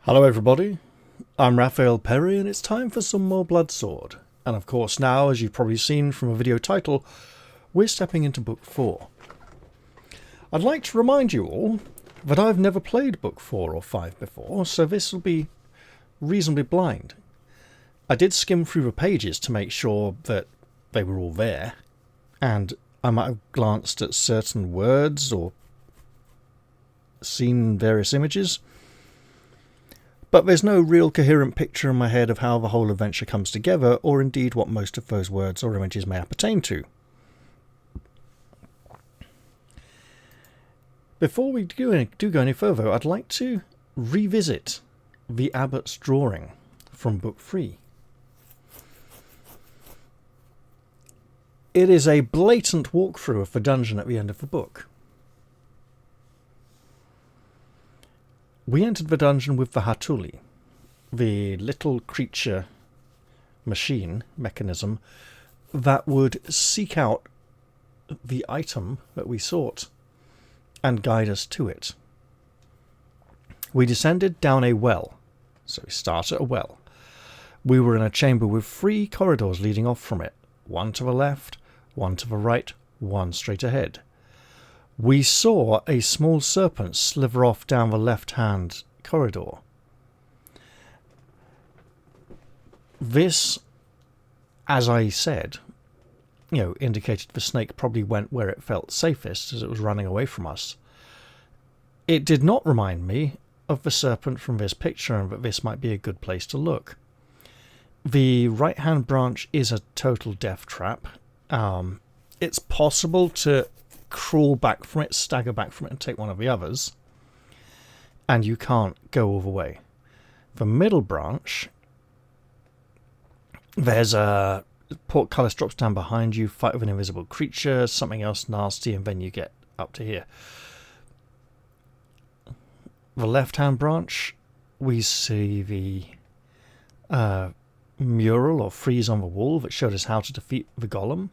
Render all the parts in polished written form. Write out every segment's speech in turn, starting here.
Hello everybody, I'm Raphael Perry and it's time for some more Bloodsword. And of course now, as you've probably seen from a video title, we're stepping into Book 4. I'd like to remind you all that I've never played Book 4 or 5 before, so this will be reasonably blind. I did skim through the pages to make sure that they were all there, and I might have glanced at certain words or seen various images. But there's no real coherent picture in my head of how the whole adventure comes together, or indeed what most of those words or images may appertain to. Before we do go any further, I'd like to revisit the Abbot's drawing from Book 3. It is a blatant walkthrough of the dungeon at the end of the book. We entered the dungeon with the Hatuli, the little creature mechanism that would seek out the item that we sought and guide us to it. We descended down a well, so we start at a well. We were in a chamber with 3 corridors leading off from it, one to the left, one to the right, one straight ahead. We saw a small serpent slither off down the left-hand corridor. This, as I said, indicated the snake probably went where it felt safest as it was running away from us. It did not remind me of the serpent from this picture and that this might be a good place to look. The right-hand branch is a total death trap. It's possible to crawl back from it, stagger back from it and take one of the others, and you can't go all the way. The middle branch, there's a portcullis drops down behind you, fight with an invisible creature, something else nasty, and then you get up to here. The left hand branch, we see the mural or frieze on the wall that showed us how to defeat the golem.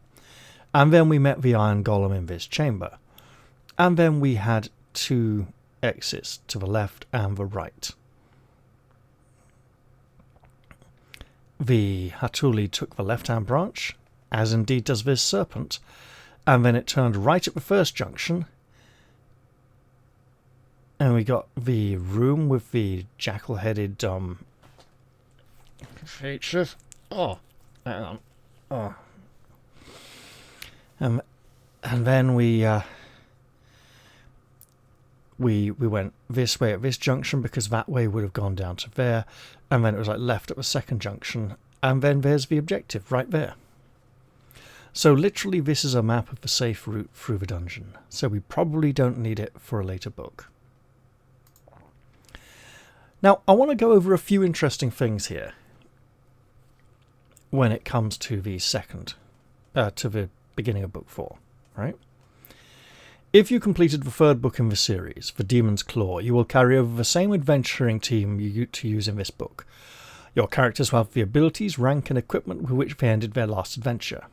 And then we met the iron golem in this chamber. And then we had 2 exits to the left and the right. The Hatuli took the left-hand branch, as indeed does this serpent, and then it turned right at the first junction. And we got the room with the jackal-headed feature. Oh, hang on. Oh. And then we went this way at this junction because that way would have gone down to there, and then it was like left at the second junction, and then there's the objective right there. So literally this is a map of the safe route through the dungeon, so we probably don't need it for a later book. Now I want to go over a few interesting things here when it comes to the beginning of Book 4, right? If you completed the 3rd book in the series, The Demon's Claw, you will carry over the same adventuring team you to use in this book. Your characters will have the abilities, rank and equipment with which they ended their last adventure.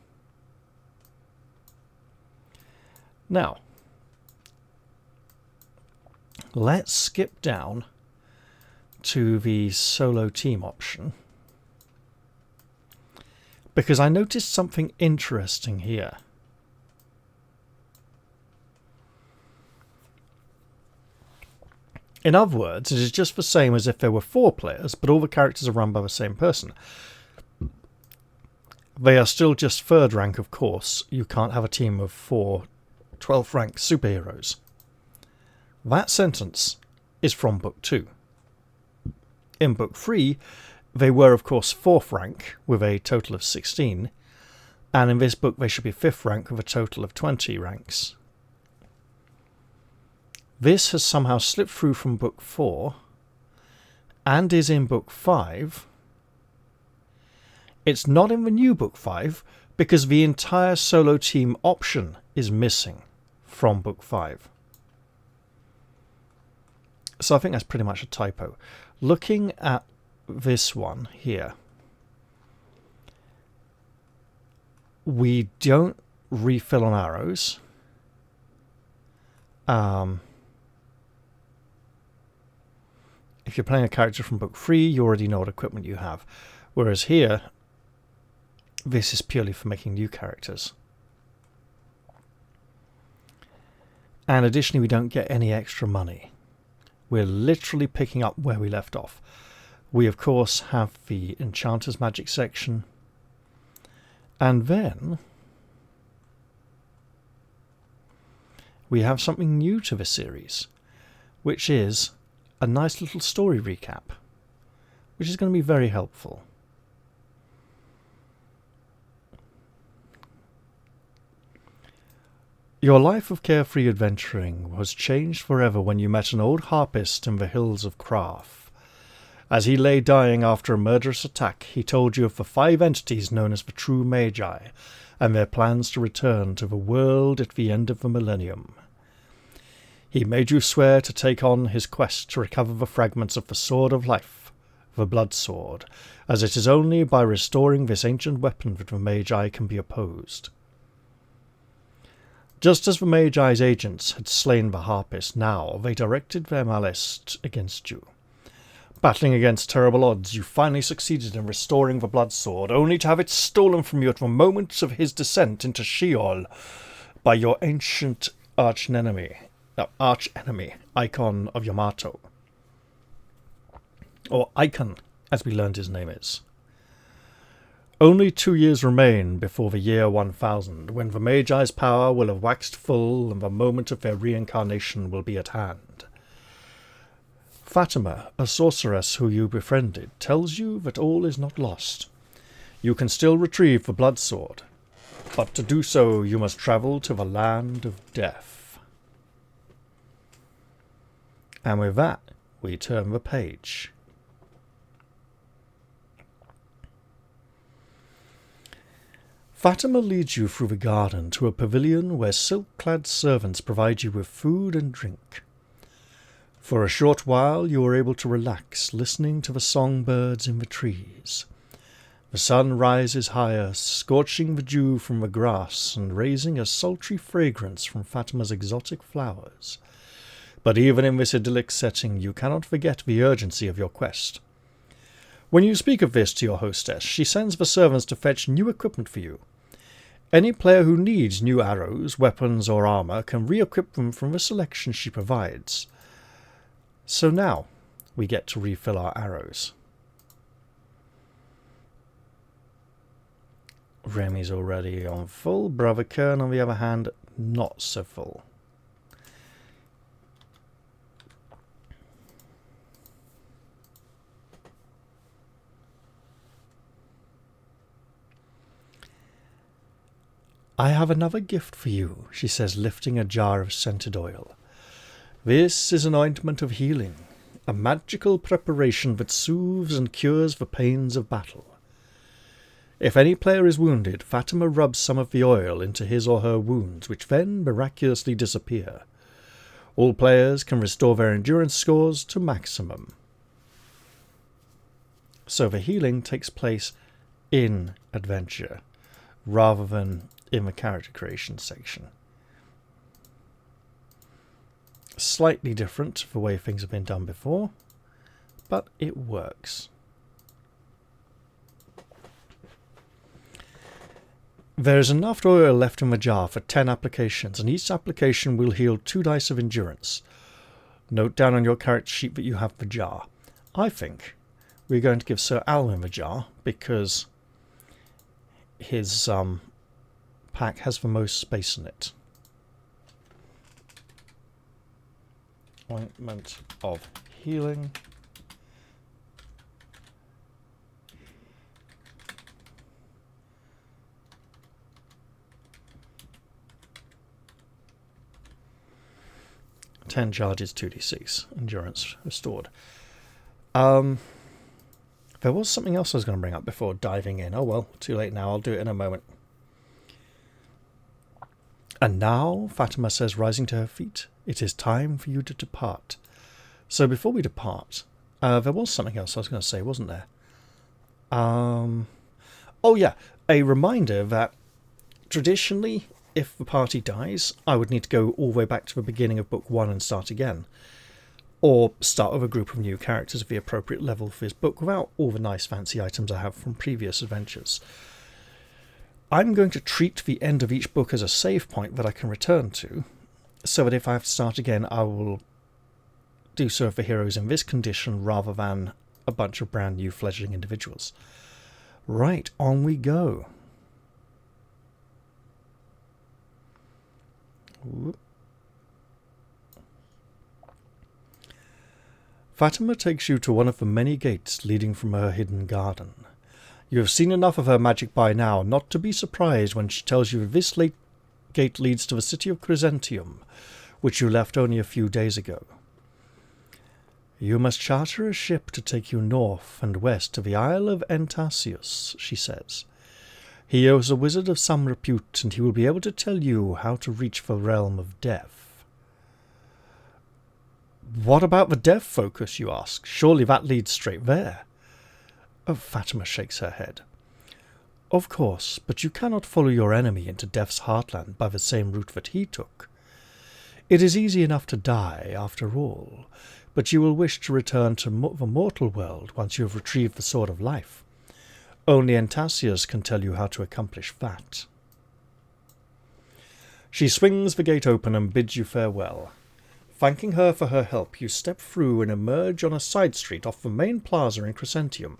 Now, let's skip down to the solo team option, because I noticed something interesting here. In other words, it is just the same as if there were 4 players, but all the characters are run by the same person. They are still just 3rd rank, of course. You can't have a team of 4 12th rank superheroes. That sentence is from Book 2. In Book 3, they were, of course, 4th rank with a total of 16, and in this book they should be 5th rank with a total of 20 ranks. This has somehow slipped through from Book 4 and is in Book 5. It's not in the new Book 5 because the entire solo team option is missing from Book 5. So I think that's pretty much a typo. Looking at this one here, we don't refill on arrows. If you're playing a character from book 3, you already know what equipment you have. Whereas here, this is purely for making new characters. And additionally, we don't get any extra money. We're literally picking up where we left off. We, of course, have the Enchanter's Magic section. And then we have something new to the series, which is a nice little story recap, which is going to be very helpful. Your life of carefree adventuring was changed forever when you met an old harpist in the hills of Craft. As he lay dying after a murderous attack, he told you of the 5 entities known as the True Magi, and their plans to return to the world at the end of the millennium. He made you swear to take on his quest to recover the fragments of the Sword of Life, the Blood Sword, as it is only by restoring this ancient weapon that the Magi can be opposed. Just as the Magi's agents had slain the harpist, now they directed their malice against you. Battling against terrible odds, you finally succeeded in restoring the Blood Sword, only to have it stolen from you at the moment of his descent into Sheol by your ancient arch-enemy, Icon of Yamato. Or Icon, as we learned his name is. Only 2 years remain before the year 1000, when the Magi's power will have waxed full and the moment of their reincarnation will be at hand. Fatima, a sorceress who you befriended, tells you that all is not lost. You can still retrieve the Blood Sword, but to do so you must travel to the land of death. And with that, we turn the page. Fatima leads you through the garden to a pavilion where silk-clad servants provide you with food and drink. For a short while you are able to relax, listening to the songbirds in the trees. The sun rises higher, scorching the dew from the grass and raising a sultry fragrance from Fatima's exotic flowers. But even in this idyllic setting, you cannot forget the urgency of your quest. When you speak of this to your hostess, she sends the servants to fetch new equipment for you. Any player who needs new arrows, weapons, or armor can re-equip them from the selection she provides. So now, we get to refill our arrows. Remy's already on full. Brother Kern, on the other hand, not so full. I have another gift for you, she says, lifting a jar of scented oil. This is an ointment of healing, a magical preparation that soothes and cures the pains of battle. If any player is wounded, Fatima rubs some of the oil into his or her wounds, which then miraculously disappear. All players can restore their endurance scores to maximum. So the healing takes place in adventure, rather than in the character creation section. Slightly different to the way things have been done before, but it works. There is enough oil left in the jar for 10 applications, and each application will heal 2 dice of endurance. Note down on your character sheet that you have the jar. I think we're going to give Sir Alwyn the jar, because his pack has the most space in it. Ointment of healing. Ten charges, 2d6. Endurance restored. There was something else I was going to bring up before diving in. Oh well, too late now. I'll do it in a moment. And now, Fatima says, rising to her feet, it is time for you to depart. So before we depart, there was something else I was going to say, wasn't there? Oh yeah, a reminder that traditionally, if the party dies, I would need to go all the way back to the beginning of book 1 and start again. or start with a group of new characters of the appropriate level for this book without all the nice fancy items I have from previous adventures. I'm going to treat the end of each book as a save point that I can return to, so that if I have to start again, I will do so with the heroes in this condition rather than a bunch of brand new fledgling individuals. Right, on we go. Whoop. Fatima takes you to one of the many gates leading from her hidden garden. You have seen enough of her magic by now not to be surprised when she tells you this gate leads to the city of Crescentium, which you left only a few days ago. You must charter a ship to take you north and west to the Isle of Entasius, she says. He is a wizard of some repute, and he will be able to tell you how to reach the realm of death. What about the death focus, you ask? Surely that leads straight there. Oh, Fatima shakes her head. Of course, but you cannot follow your enemy into Death's heartland by the same route that he took. It is easy enough to die, after all, but you will wish to return to the mortal world once you have retrieved the Sword of Life. Only Entasius can tell you how to accomplish that. She swings the gate open and bids you farewell. Thanking her for her help, you step through and emerge on a side street off the main plaza in Crescentium.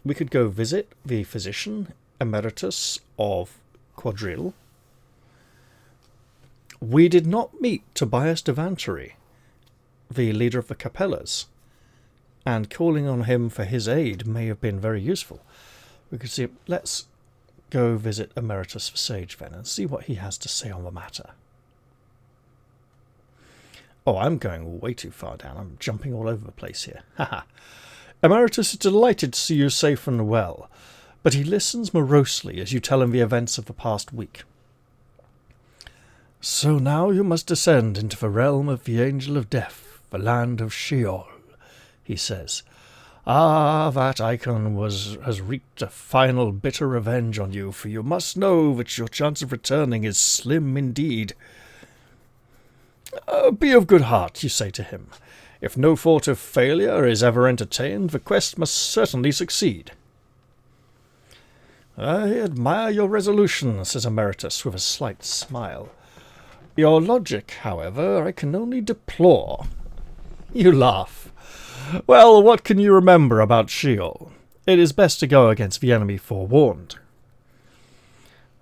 We could go visit the physician emeritus of Quadrille. We did not meet Tobias Devanteri, the leader of the Capellas, and calling on him for his aid may have been very useful. We could see. Let's go visit Emeritus the Sage then and see what he has to say on the matter. Oh, I'm going way too far down. I'm jumping all over the place here. Haha. Emeritus is delighted to see you safe and well, but he listens morosely as you tell him the events of the past week. So now you must descend into the realm of the Angel of Death, the land of Sheol, he says. Ah, that icon has wreaked a final bitter revenge on you, for you must know that your chance of returning is slim indeed. Be of good heart, you say to him. If no thought of failure is ever entertained, the quest must certainly succeed. I admire your resolution, says Emeritus with a slight smile. Your logic, however, I can only deplore. You laugh. Well, what can you remember about Sheol? It is best to go against the enemy forewarned.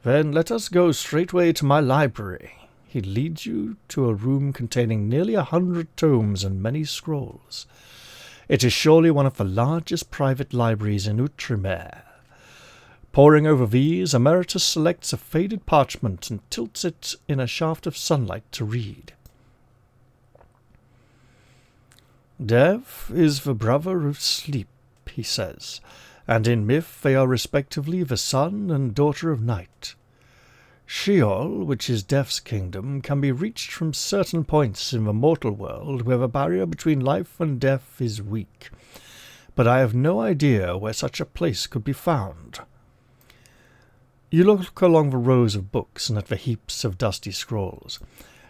Then let us go straightway to my library. He leads you to a room containing nearly 100 tomes and many scrolls. It is surely one of the largest private libraries in Outremer. Poring over these, Emeritus selects a faded parchment and tilts it in a shaft of sunlight to read. Death is the brother of sleep, he says, and in myth they are respectively the son and daughter of night. Sheol, which is Death's kingdom, can be reached from certain points in the mortal world where the barrier between life and death is weak, but I have no idea where such a place could be found. You look along the rows of books and at the heaps of dusty scrolls.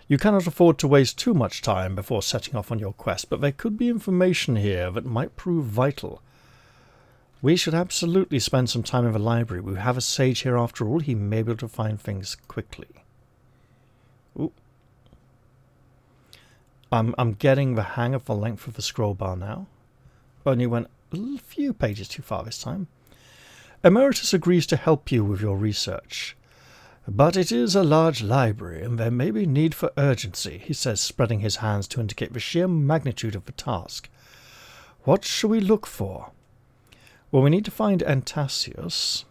You cannot afford to waste too much time before setting off on your quest, but there could be information here that might prove vital. We should absolutely spend some time in the library. We have a sage here after all. He may be able to find things quickly. Ooh. I'm getting the hang of the length of the scroll bar now. Only went a few pages too far this time. Emeritus agrees to help you with your research. But it is a large library, and there may be need for urgency, he says, spreading his hands to indicate the sheer magnitude of the task. What shall we look for? Well, we need to find Entasius.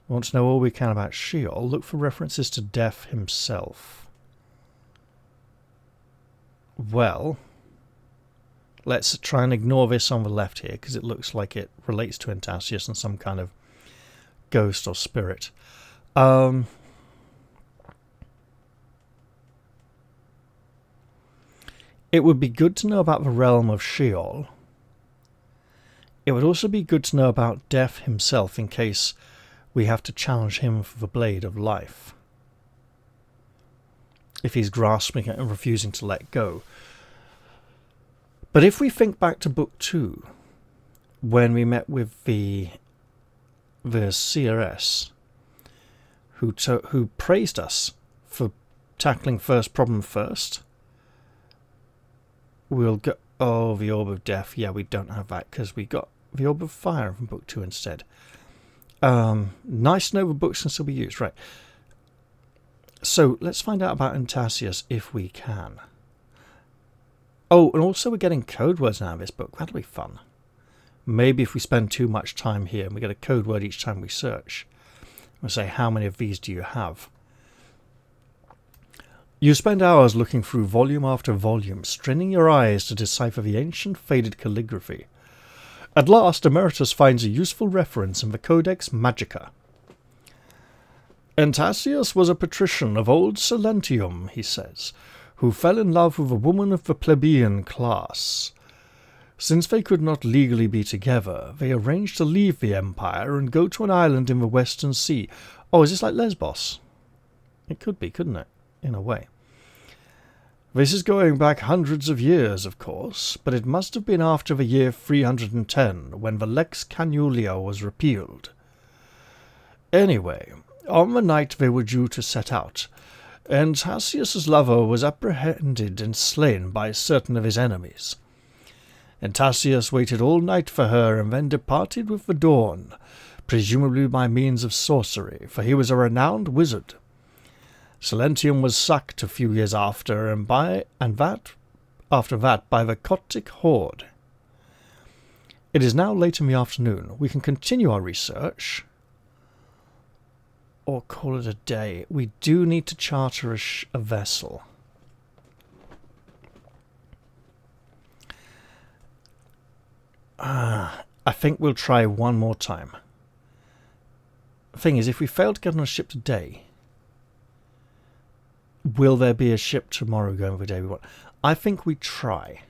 We want to know all we can about Sheol. Look for references to Death himself. Well, let's try and ignore this on the left here, because it looks like it relates to Entasius and some kind of ghost or spirit. It would be good to know about the realm of Sheol. It would also be good to know about Death himself in case we have to challenge him for the Blade of Life. if he's grasping it and refusing to let go. But if we think back to Book 2, when we met with the CRS, who praised us for tackling first problem first, we'll go... Oh, the Orb of Death. Yeah, we don't have that because we got the Orb of Fire from Book 2 instead. Nice to know the books can still be used. Right. So, let's find out about Antasius if we can. Oh, and also we're getting code words now in this book. That'll be fun. Maybe if we spend too much time here and we get a code word each time we search. We'll say, how many of these do you have? You spend hours looking through volume after volume, straining your eyes to decipher the ancient faded calligraphy. At last, Emeritus finds a useful reference in the Codex Magica. Antasius was a patrician of old Crescentium, he says, who fell in love with a woman of the plebeian class. Since they could not legally be together, they arranged to leave the empire and go to an island in the Western Sea. Oh, is this like Lesbos? It could be, couldn't it? In a way. This is going back hundreds of years, of course, but it must have been after the year 310, when the Lex Canulia was repealed. Anyway, on the night they were due to set out, Antasius's lover was apprehended and slain by certain of his enemies. Antasius waited all night for her and then departed with the dawn, presumably by means of sorcery, for he was a renowned wizard. Crescentium was sacked a few years after, after that by the Coptic horde. It is now late in the afternoon. We can continue our research, or call it a day. We do need to charter a vessel. I think we'll try one more time. The thing is, if we fail to get on a ship today, will there be a ship tomorrow going the day we want? I think we try.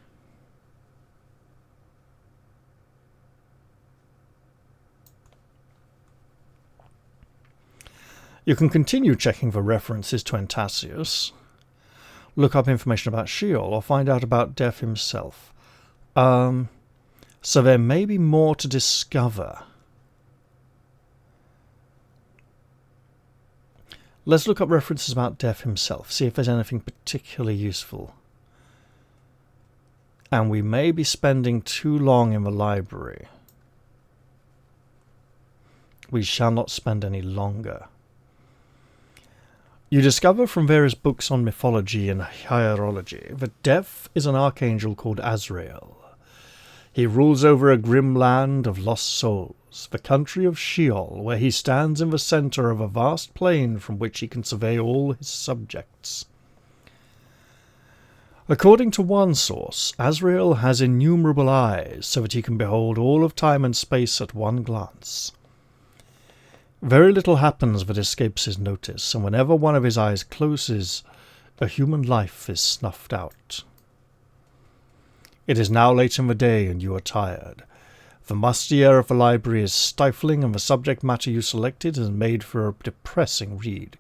You can continue checking for references to Antasius, look up information about Sheol, or find out about Death himself. So there may be more to discover. Let's look up references about Death himself, see if there's anything particularly useful. And we may be spending too long in the library. We shall not spend any longer. You discover from various books on mythology and hierology that Death is an archangel called Azrael. He rules over a grim land of lost souls, the country of Sheol, where he stands in the centre of a vast plain from which he can survey all his subjects. According to one source, Azrael has innumerable eyes, so that he can behold all of time and space at one glance. Very little happens that escapes his notice, and whenever one of his eyes closes, a human life is snuffed out. It is now late in the day, and you are tired. The musty air of the library is stifling, and the subject matter you selected is made for a depressing read.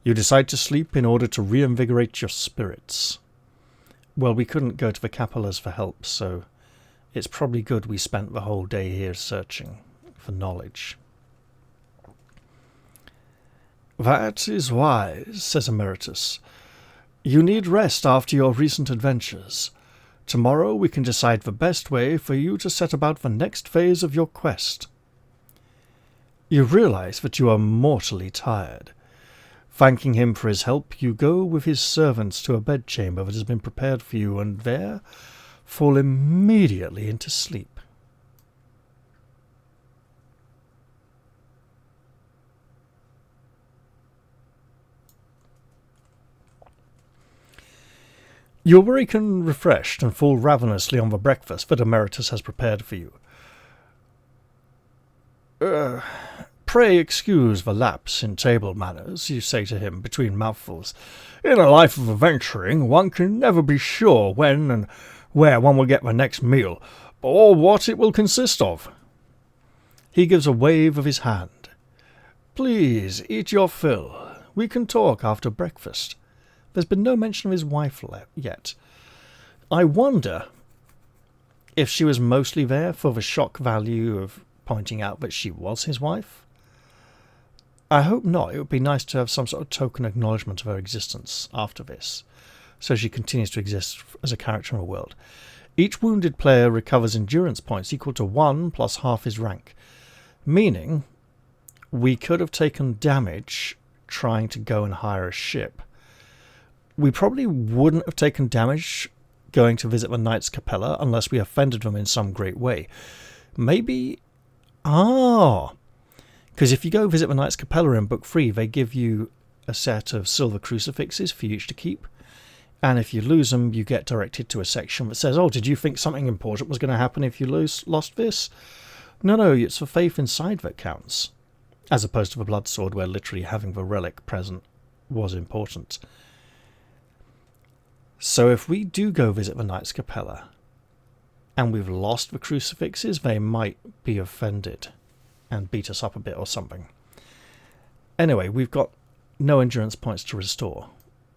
You decide to sleep in order to reinvigorate your spirits. Well, we couldn't go to the Capellas for help, so it's probably good we spent the whole day here searching for knowledge. That is wise, says Emeritus. You need rest after your recent adventures. Tomorrow we can decide the best way for you to set about the next phase of your quest. You realize that you are mortally tired. Thanking him for his help, you go with his servants to a bedchamber that has been prepared for you, and there fall immediately into sleep. You awaken refreshed and fall ravenously on the breakfast that Emeritus has prepared for you. Pray excuse the lapse in table manners, you say to him between mouthfuls. In a life of adventuring, one can never be sure when and where one will get the next meal, or what it will consist of. He gives a wave of his hand. Please, eat your fill. We can talk after breakfast. There's been no mention of his wife yet. I wonder if she was mostly there for the shock value of pointing out that she was his wife. I hope not. It would be nice to have some sort of token acknowledgement of her existence after this, so she continues to exist as a character in the world. Each wounded player recovers endurance points equal to 1 plus half his rank, meaning we could have taken damage trying to go and hire a ship. We probably wouldn't have taken damage going to visit the Knights Capella unless we offended them in some great way. Maybe... because if you go visit the Knights Capella in Book 3, they give you a set of silver crucifixes for you each to keep. And if you lose them, you get directed to a section that says, oh, did you think something important was going to happen if you lost this? No, it's the faith inside that counts. As opposed to the blood sword, where literally having the relic present was important. So if we do go visit the Knights Capella, and we've lost the crucifixes, they might be offended and beat us up a bit or something. Anyway, we've got no endurance points to restore,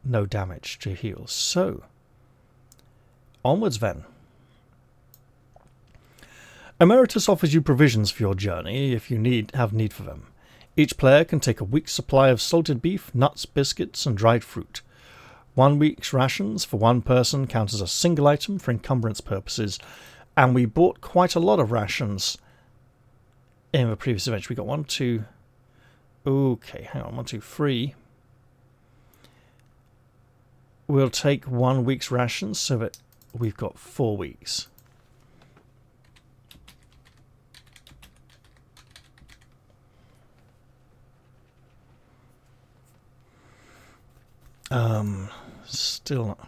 no damage to heal. So, onwards then. Emeritus offers you provisions for your journey if you have need for them. Each player can take a week's supply of salted beef, nuts, biscuits, and dried fruit. 1 week's rations for one person counts as a single item for encumbrance purposes, and we bought quite a lot of rations in the previous adventure. We got 1, 2... Okay, hang on, 1, 2, 3. We'll take 1 week's rations so that we've got 4 weeks. Still not.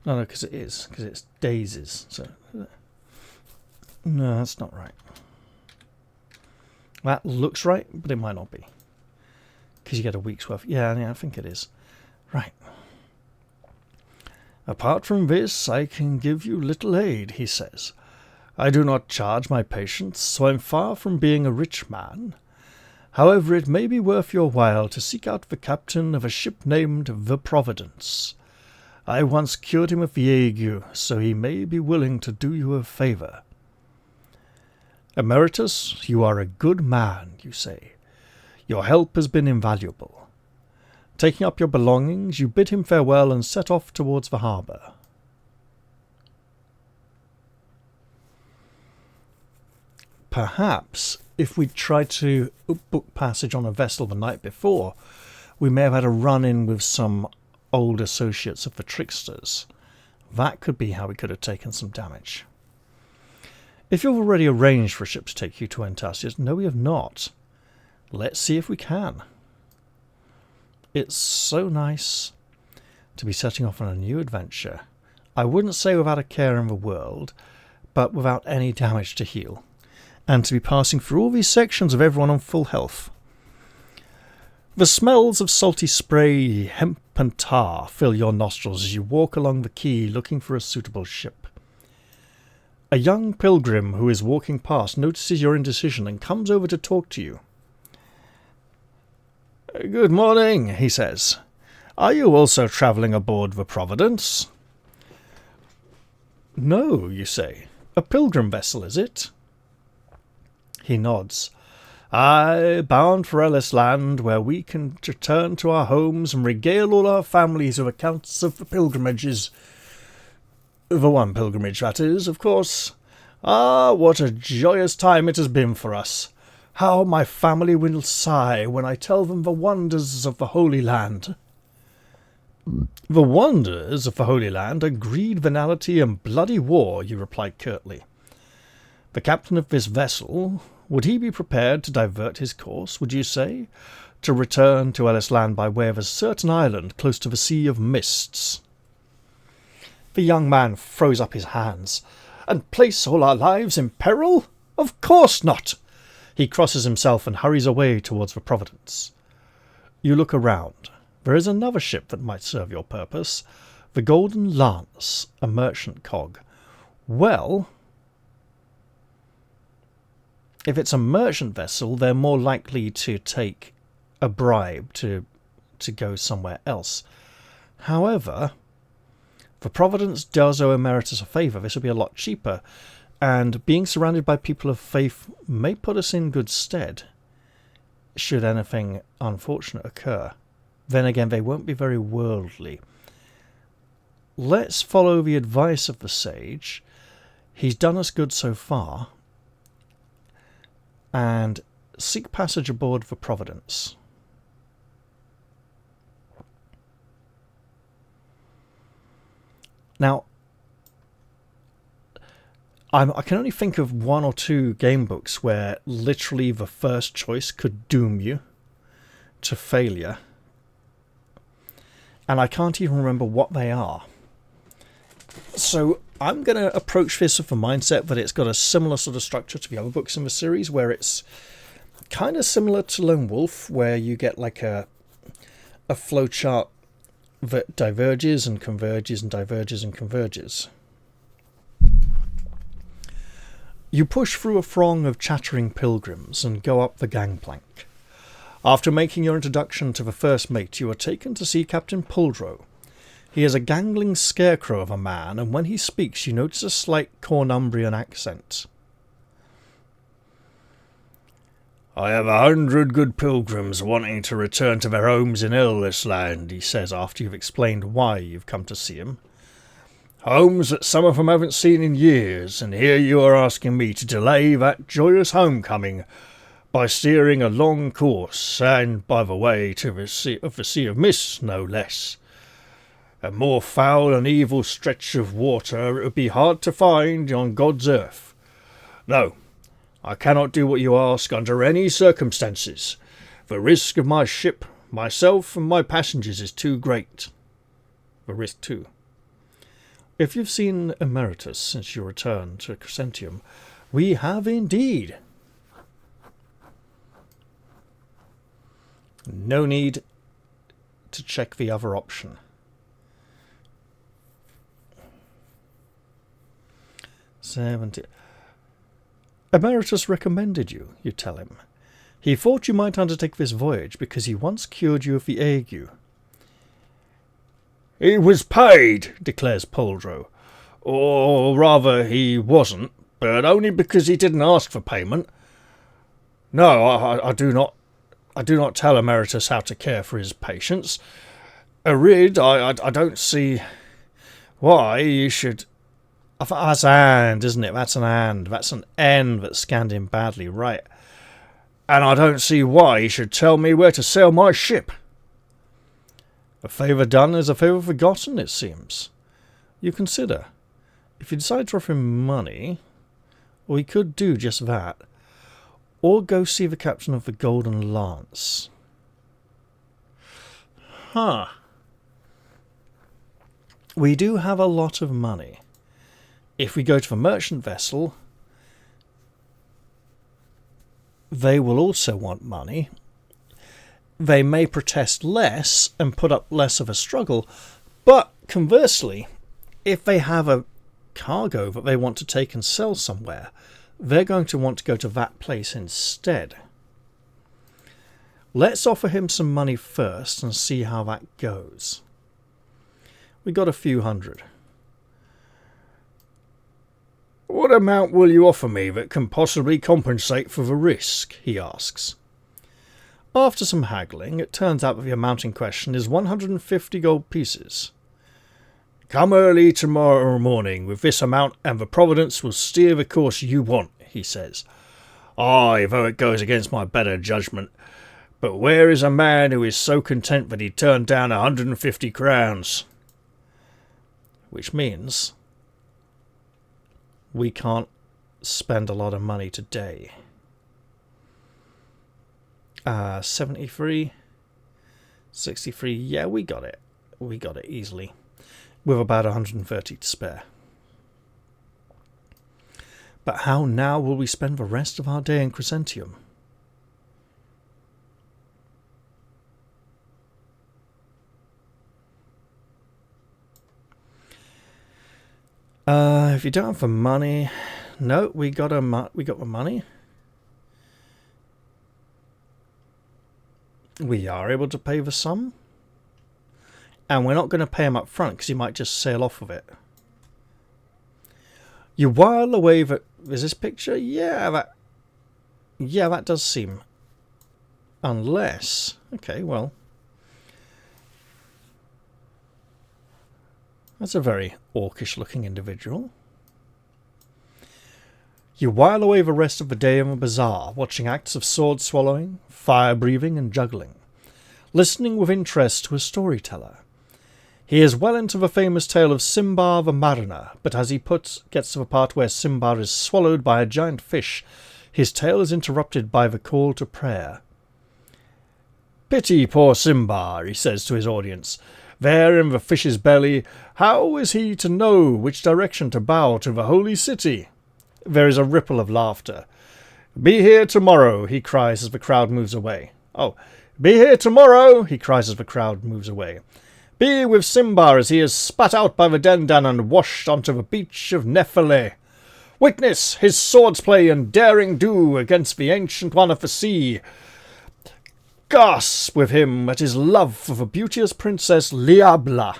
No, because it's daisies. So no, that's not right. That looks right, but it might not be. Because you get a week's worth. Yeah, I think it is. Right. Apart from this, I can give you little aid, he says. I do not charge my patients, so I'm far from being a rich man. However, it may be worth your while to seek out the captain of a ship named the Providence. I once cured him of the ague, so he may be willing to do you a favour. Emeritus, you are a good man, you say. Your help has been invaluable. Taking up your belongings, you bid him farewell and set off towards the harbour. Perhaps, if we'd tried to book passage on a vessel the night before, we may have had a run-in with some old associates of the tricksters. That could be how we could have taken some damage. If you've already arranged for a ship to take you to Antasius, no, we have not. Let's see if we can. It's so nice to be setting off on a new adventure. I wouldn't say without a care in the world, but without any damage to heal. And to be passing through all these sections of everyone on full health. The smells of salty spray, hemp and tar fill your nostrils as you walk along the quay looking for a suitable ship. A young pilgrim who is walking past notices your indecision and comes over to talk to you. Good morning, he says. Are you also travelling aboard the Providence? No, you say. A pilgrim vessel, is it? He nods. Aye, bound for Ellis Land, where we can return to our homes and regale all our families with accounts of the pilgrimages. The one pilgrimage, that is, of course. Ah, what a joyous time it has been for us. How my family will sigh when I tell them the wonders of the Holy Land. The wonders of the Holy Land are greed, venality, and bloody war, you replied curtly. The captain of this vessel, would he be prepared to divert his course, would you say, to return to Ellis Land by way of a certain island close to the Sea of Mists? The young man throws up his hands. And place all our lives in peril? Of course not! He crosses himself and hurries away towards the Providence. You look around. There is another ship that might serve your purpose. The Golden Lance, a merchant cog. Well, if it's a merchant vessel, they're more likely to take a bribe to go somewhere else. However, if Providence does owe Emeritus a favour, this will be a lot cheaper, and being surrounded by people of faith may put us in good stead should anything unfortunate occur. Then again, they won't be very worldly. Let's follow the advice of the sage. He's done us good so far, and seek passage aboard for Providence. Now, I can only think of one or two game books where literally the first choice could doom you to failure. And I can't even remember what they are. So I'm going to approach this with the mindset that it's got a similar sort of structure to the other books in the series, where it's kind of similar to Lone Wolf, where you get like a flowchart that diverges and converges and diverges and converges. You push through a throng of chattering pilgrims and go up the gangplank. After making your introduction to the first mate, you are taken to see Captain Puldrow. He is a gangling scarecrow of a man, and when he speaks you notice a slight Cornumbrian accent. "I have 100 good pilgrims wanting to return to their homes in Illness Land," he says after you've explained why you've come to see him. "Homes that some of them haven't seen in years, and here you are asking me to delay that joyous homecoming by steering a long course, and by the way to the Sea of Mist, no less. A more foul and evil stretch of water it would be hard to find on God's earth. No, I cannot do what you ask under any circumstances. The risk of my ship, myself, and my passengers is too great." The risk too. If you've seen Emeritus since your return to Crescentium, we have indeed. No need to check the other option. 70. Emeritus recommended you, you tell him. He thought you might undertake this voyage because he once cured you of the ague. "He was paid," declares Puldrow. "Or rather, he wasn't, but only because he didn't ask for payment. No, I do not tell Emeritus how to care for his patients. Arid, I don't see why you should..." That's and, isn't it? That's an and. That's an N that scanned him badly, right? "And I don't see why he should tell me where to sail my ship." A favour done is a favour forgotten, it seems. You consider. If you decide to offer him money, or he could do just that, or go see the captain of the Golden Lance. We do have a lot of money. If we go to the merchant vessel, they will also want money. They may protest less and put up less of a struggle, but conversely, if they have a cargo that they want to take and sell somewhere, they're going to want to go to that place instead. Let's offer him some money first and see how that goes. We got a few hundred. "What amount will you offer me that can possibly compensate for the risk?" he asks. After some haggling, it turns out that the amount in question is 150 gold pieces. "Come early tomorrow morning with this amount, and the Providence will steer the course you want," he says. "Aye, though it goes against my better judgment. But where is a man who is so content that he turned down 150 crowns? Which means we can't spend a lot of money today. 73, 63, yeah, we got it. We got it easily, with about 130 to spare. But how now will we spend the rest of our day in Crescentium? If you don't have the money, no, we got the money. We are able to pay the sum. And we're not going to pay him up front because he might just sail off with it. You while away the... Is this picture? Yeah, that does seem... Unless... Okay, well... That's a very orcish looking individual. You while away the rest of the day in the bazaar, watching acts of sword swallowing, fire breathing and juggling, listening with interest to a storyteller. He is well into the famous tale of Simbar the Mariner, but as he gets to the part where Simbar is swallowed by a giant fish, his tale is interrupted by the call to prayer. "Pity poor Simbar," he says to his audience. "There in the fish's belly, how is he to know which direction to bow to the holy city?" There is a ripple of laughter. "Be here tomorrow," he cries as the crowd moves away. "Oh, be here tomorrow," he cries as the crowd moves away. "Be with Simbar as he is spat out by the Dendan and washed onto the beach of Nephele. Witness his swordsplay and daring do against the Ancient One of the Sea. Gasp with him at his love for the beauteous Princess Liabla."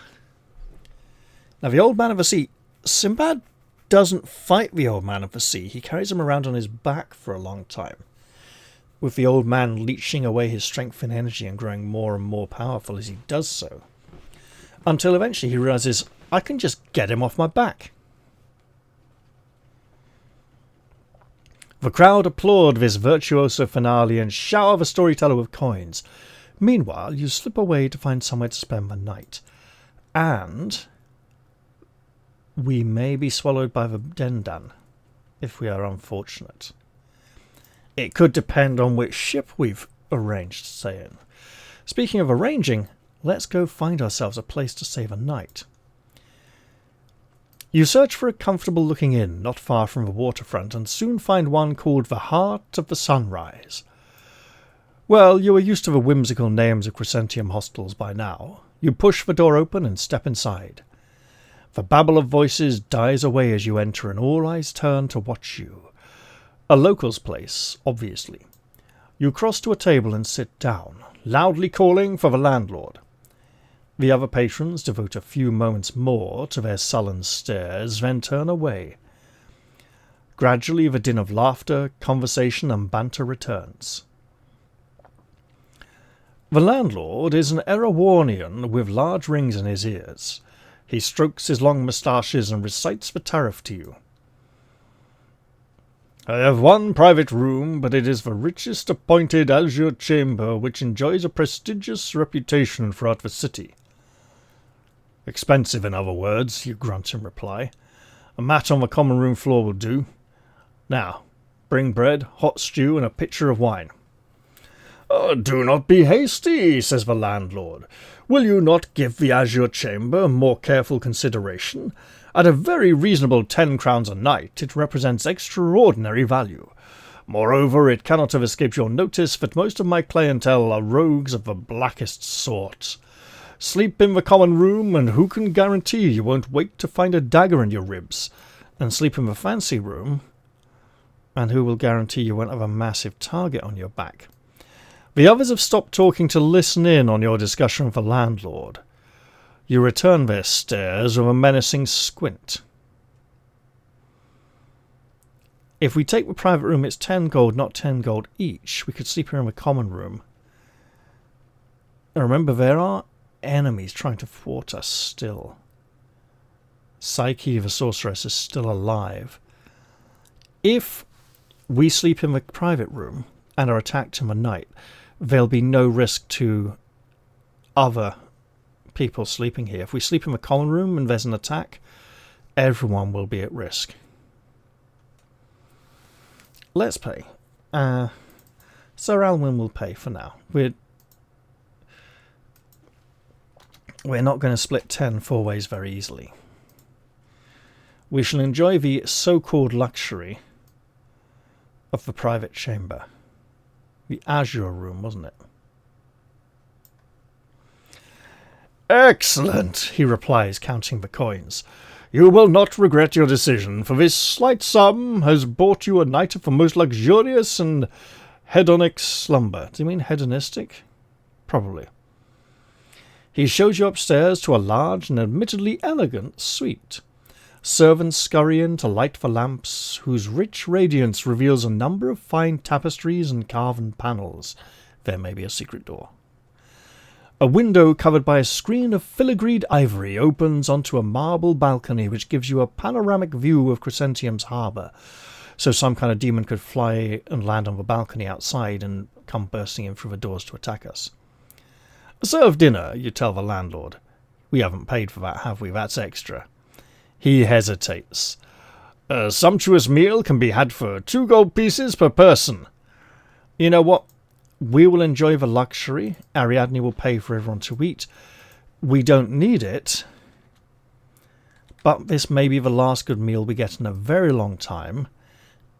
Now, the Old Man of the Sea, Sinbad doesn't fight the Old Man of the Sea. He carries him around on his back for a long time, with the old man leeching away his strength and energy and growing more and more powerful as he does so, until eventually he realizes, I can just get him off my back. The crowd applaud this virtuoso finale and shower the storyteller with coins. Meanwhile, you slip away to find somewhere to spend the night. And we may be swallowed by the Dendan, if we are unfortunate. It could depend on which ship we've arranged to stay in. Speaking of arranging, let's go find ourselves a place to stay the night. You search for a comfortable-looking inn not far from the waterfront and soon find one called the Heart of the Sunrise. Well, you are used to the whimsical names of Crescentium hostels by now. You push the door open and step inside. The babble of voices dies away as you enter and all eyes turn to watch you. A local's place, obviously. You cross to a table and sit down, loudly calling for the landlord. The other patrons devote a few moments more to their sullen stares, then turn away. Gradually the din of laughter, conversation and banter returns. The landlord is an Erawarnian with large rings in his ears. He strokes his long moustaches and recites the tariff to you. "I have one private room, but it is the richest appointed azure chamber which enjoys a prestigious reputation throughout the city." "Expensive, in other words," you grunt in reply. "A mat on the common room floor will do. Now, bring bread, hot stew, and a pitcher of wine." "Oh, do not be hasty," says the landlord. "Will you not give the azure chamber more careful consideration? At a very reasonable 10 crowns a night, it represents extraordinary value. Moreover, it cannot have escaped your notice that most of my clientele are rogues of the blackest sort. Sleep in the common room, and who can guarantee you won't wake to find a dagger in your ribs? And sleep in the fancy room, and who will guarantee you won't have a massive target on your back?" The others have stopped talking to listen in on your discussion with the landlord. You return their stares with a menacing squint. If we take the private room, it's 10 gold, not 10 gold each. We could sleep here in the common room. And remember, there are enemies trying to thwart us still. Psyche, the sorceress, is still alive. If we sleep in the private room and are attacked in the night, there'll be no risk to other people sleeping here. If we sleep in the common room and there's an attack, everyone will be at risk. Let's pay. Sir Alwyn will pay for now. We're not going to split 10 4 ways very easily. We shall enjoy the so-called luxury of the private chamber. The azure room, wasn't it? "Excellent," he replies, counting the coins. "You will not regret your decision, for this slight sum has bought you a night of the most luxurious and hedonic slumber." Do you mean hedonistic? Probably. He shows you upstairs to a large and admittedly elegant suite. Servants scurry in to light the lamps, whose rich radiance reveals a number of fine tapestries and carven panels. There may be a secret door. A window covered by a screen of filigreed ivory opens onto a marble balcony which gives you a panoramic view of Crescentium's harbour, so some kind of demon could fly and land on the balcony outside and come bursting in through the doors to attack us. Serve dinner, you tell the landlord. We haven't paid for that, have we? That's extra. He hesitates. A sumptuous meal can be had for 2 gold pieces per person. You know what? We will enjoy the luxury. Ariadne will pay for everyone to eat. We don't need it. But this may be the last good meal we get in a very long time.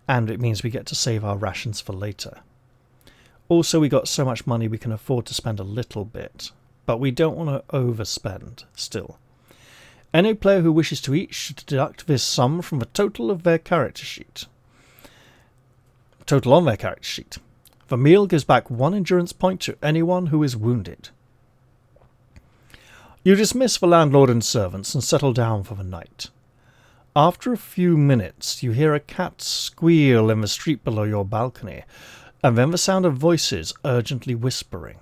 And it means we get to save our rations for later. Also, we got so much money we can afford to spend a little bit. But we don't want to overspend still. Any player who wishes to eat should deduct this sum from the total of their character sheet. Total on their character sheet. The meal gives back 1 endurance point to anyone who is wounded. You dismiss the landlord and servants and settle down for the night. After a few minutes, you hear a cat squeal in the street below your balcony, and then the sound of voices urgently whispering.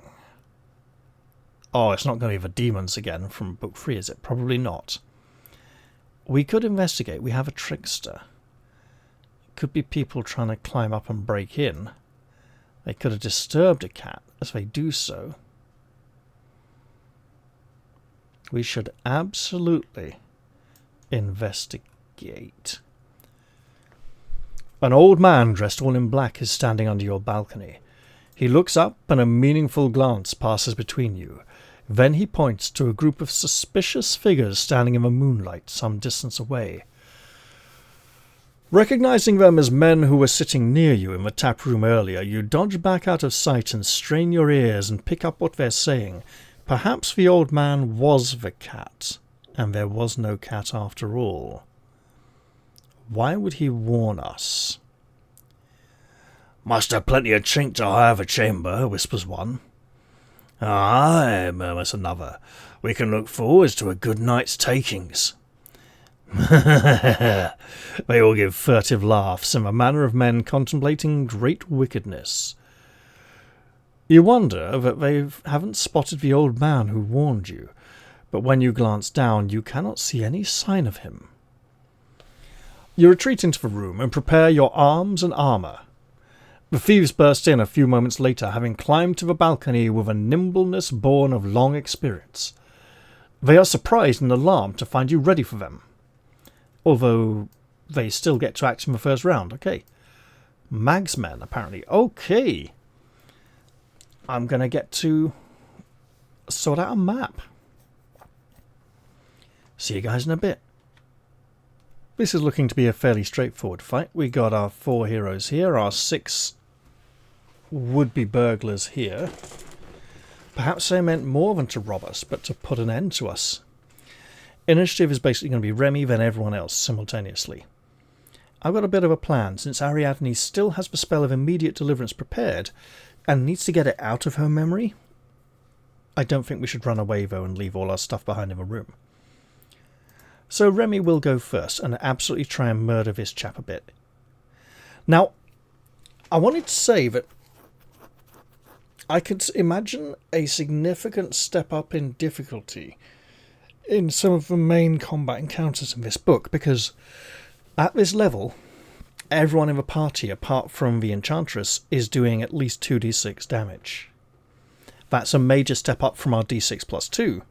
Oh, it's not going to be the demons again from Book 3, is it? Probably not. We could investigate. We have a trickster. It could be people trying to climb up and break in. They could have disturbed a cat as they do so. We should absolutely investigate. An old man dressed all in black is standing under your balcony. He looks up and a meaningful glance passes between you. Then he points to a group of suspicious figures standing in the moonlight some distance away. Recognizing them as men who were sitting near you in the tap room earlier, you dodge back out of sight and strain your ears and pick up what they're saying. Perhaps the old man was the cat, and there was no cat after all. Why would he warn us? Must have plenty of chink to hire the chamber, whispers one. Aye, murmurs another. We can look forward to a good night's takings. They all give furtive laughs in the manner of men contemplating great wickedness. You wonder that they haven't spotted the old man who warned you, but when you glance down you cannot see any sign of him. You retreat into the room and prepare your arms and armour. The thieves burst in a few moments later, having climbed to the balcony with a nimbleness born of long experience. They are surprised and alarmed to find you ready for them. Although they still get to act in the first round. Okay. Mag's men, apparently. Okay. I'm going to get to sort out a map. See you guys in a bit. This is looking to be a fairly straightforward fight. We got our 4 heroes here, our 6 would-be burglars here. Perhaps they meant more than to rob us, but to put an end to us. Initiative is basically going to be Remy, then everyone else simultaneously. I've got a bit of a plan, since Ariadne still has the spell of immediate deliverance prepared, and needs to get it out of her memory. I don't think we should run away, though, and leave all our stuff behind in the room. So Remy will go first, and absolutely try and murder this chap a bit. Now, I wanted to say that I could imagine a significant step up in difficulty in some of the main combat encounters in this book, because at this level, everyone in the party, apart from the Enchantress, is doing at least 2d6 damage. That's a major step up from our d6 plus 2.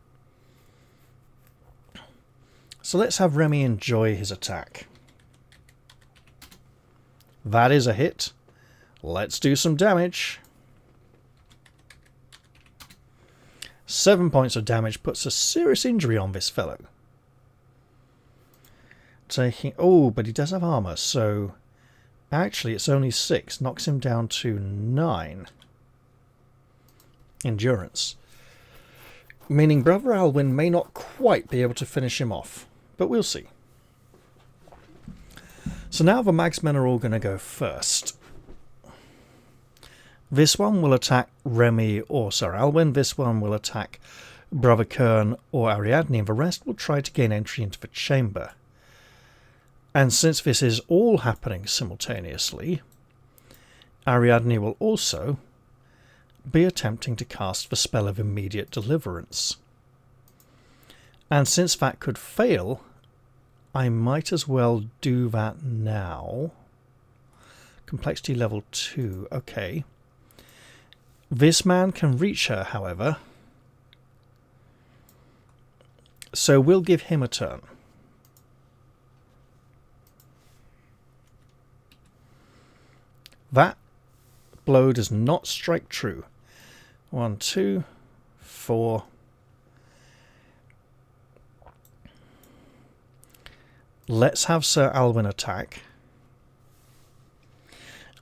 So let's have Remy enjoy his attack. That is a hit. Let's do some damage. 7 points of damage puts a serious injury on this fellow. Taking... Oh, but he does have armour, so... Actually, it's only 6. Knocks him down to 9. Endurance. Meaning Brother Alwyn may not quite be able to finish him off. But we'll see. So now the Magsmen are all going to go first. This one will attack Remy or Sir Alwyn. This one will attack Brother Kern or Ariadne, and the rest will try to gain entry into the chamber. And since this is all happening simultaneously, Ariadne will also be attempting to cast the spell of immediate deliverance. And since that could fail, I might as well do that now. Complexity level 2, okay. This man can reach her, however, so we'll give him a turn. That blow does not strike true. 1, 2, 4. Let's have Sir Alwyn attack.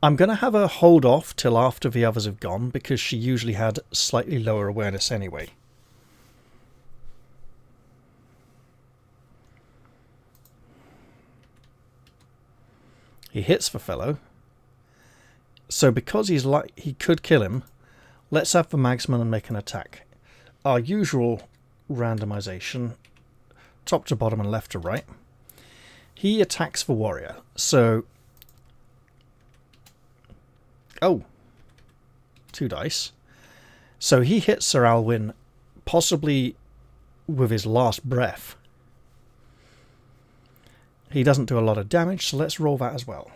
I'm going to have her hold off till after the others have gone, because she usually had slightly lower awareness anyway. He hits the fellow. So because he could kill him, let's have the Magsman and make an attack. Our usual randomization, top to bottom and left to right. He attacks the warrior. So, oh, 2 dice. So he hits Sir Alwyn, possibly with his last breath. He doesn't do a lot of damage, so let's roll that as well.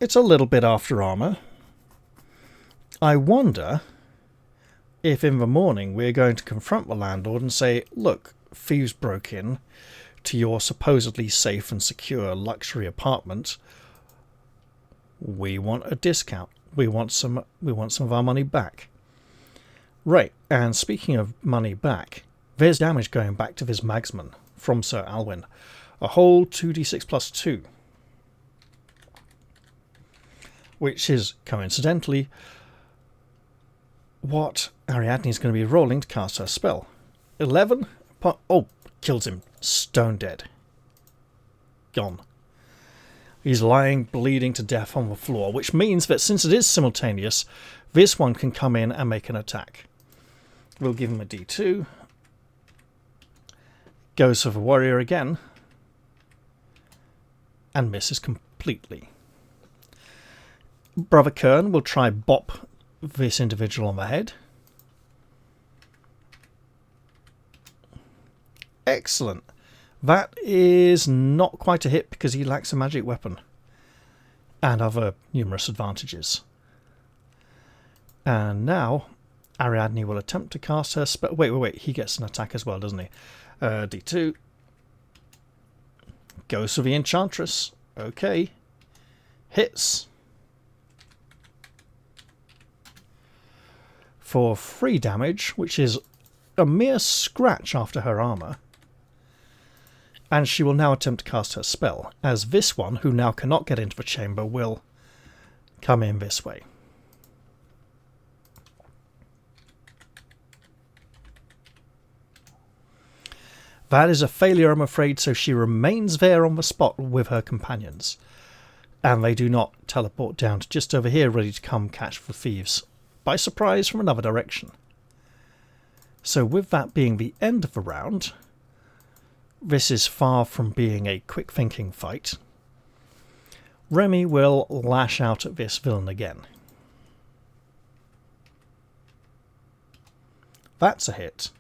It's a little bit after armor. I wonder if in the morning we're going to confront the landlord and say, look, thieves broke in to your supposedly safe and secure luxury apartment. We want a discount. We want some of our money back. Right, and speaking of money back, there's damage going back to this Magsman from Sir Alwyn. A whole 2d6 plus 2. Which is, coincidentally, what Ariadne is going to be rolling to cast her spell. 11. Oh, kills him. Stone dead. Gone. He's lying, bleeding to death on the floor, which means that since it is simultaneous, this one can come in and make an attack. We'll give him a d2. Goes for the warrior again. And misses completely. Brother Kern will try bop this individual on the head. Excellent. That is not quite a hit because he lacks a magic weapon. And other numerous advantages. And now Ariadne will attempt to cast her spell. Wait. He gets an attack as well, doesn't he? D2. Goes for the Enchantress. Okay. Hits. For 3 damage, which is a mere scratch after her armour. And she will now attempt to cast her spell, as this one, who now cannot get into the chamber, will come in this way. That is a failure, I'm afraid, so she remains there on the spot with her companions. And they do not teleport down to just over here, ready to come catch the thieves by surprise from another direction. So with that being the end of the round, this is far from being a quick thinking fight. Remy will lash out at this villain again. That's a hit.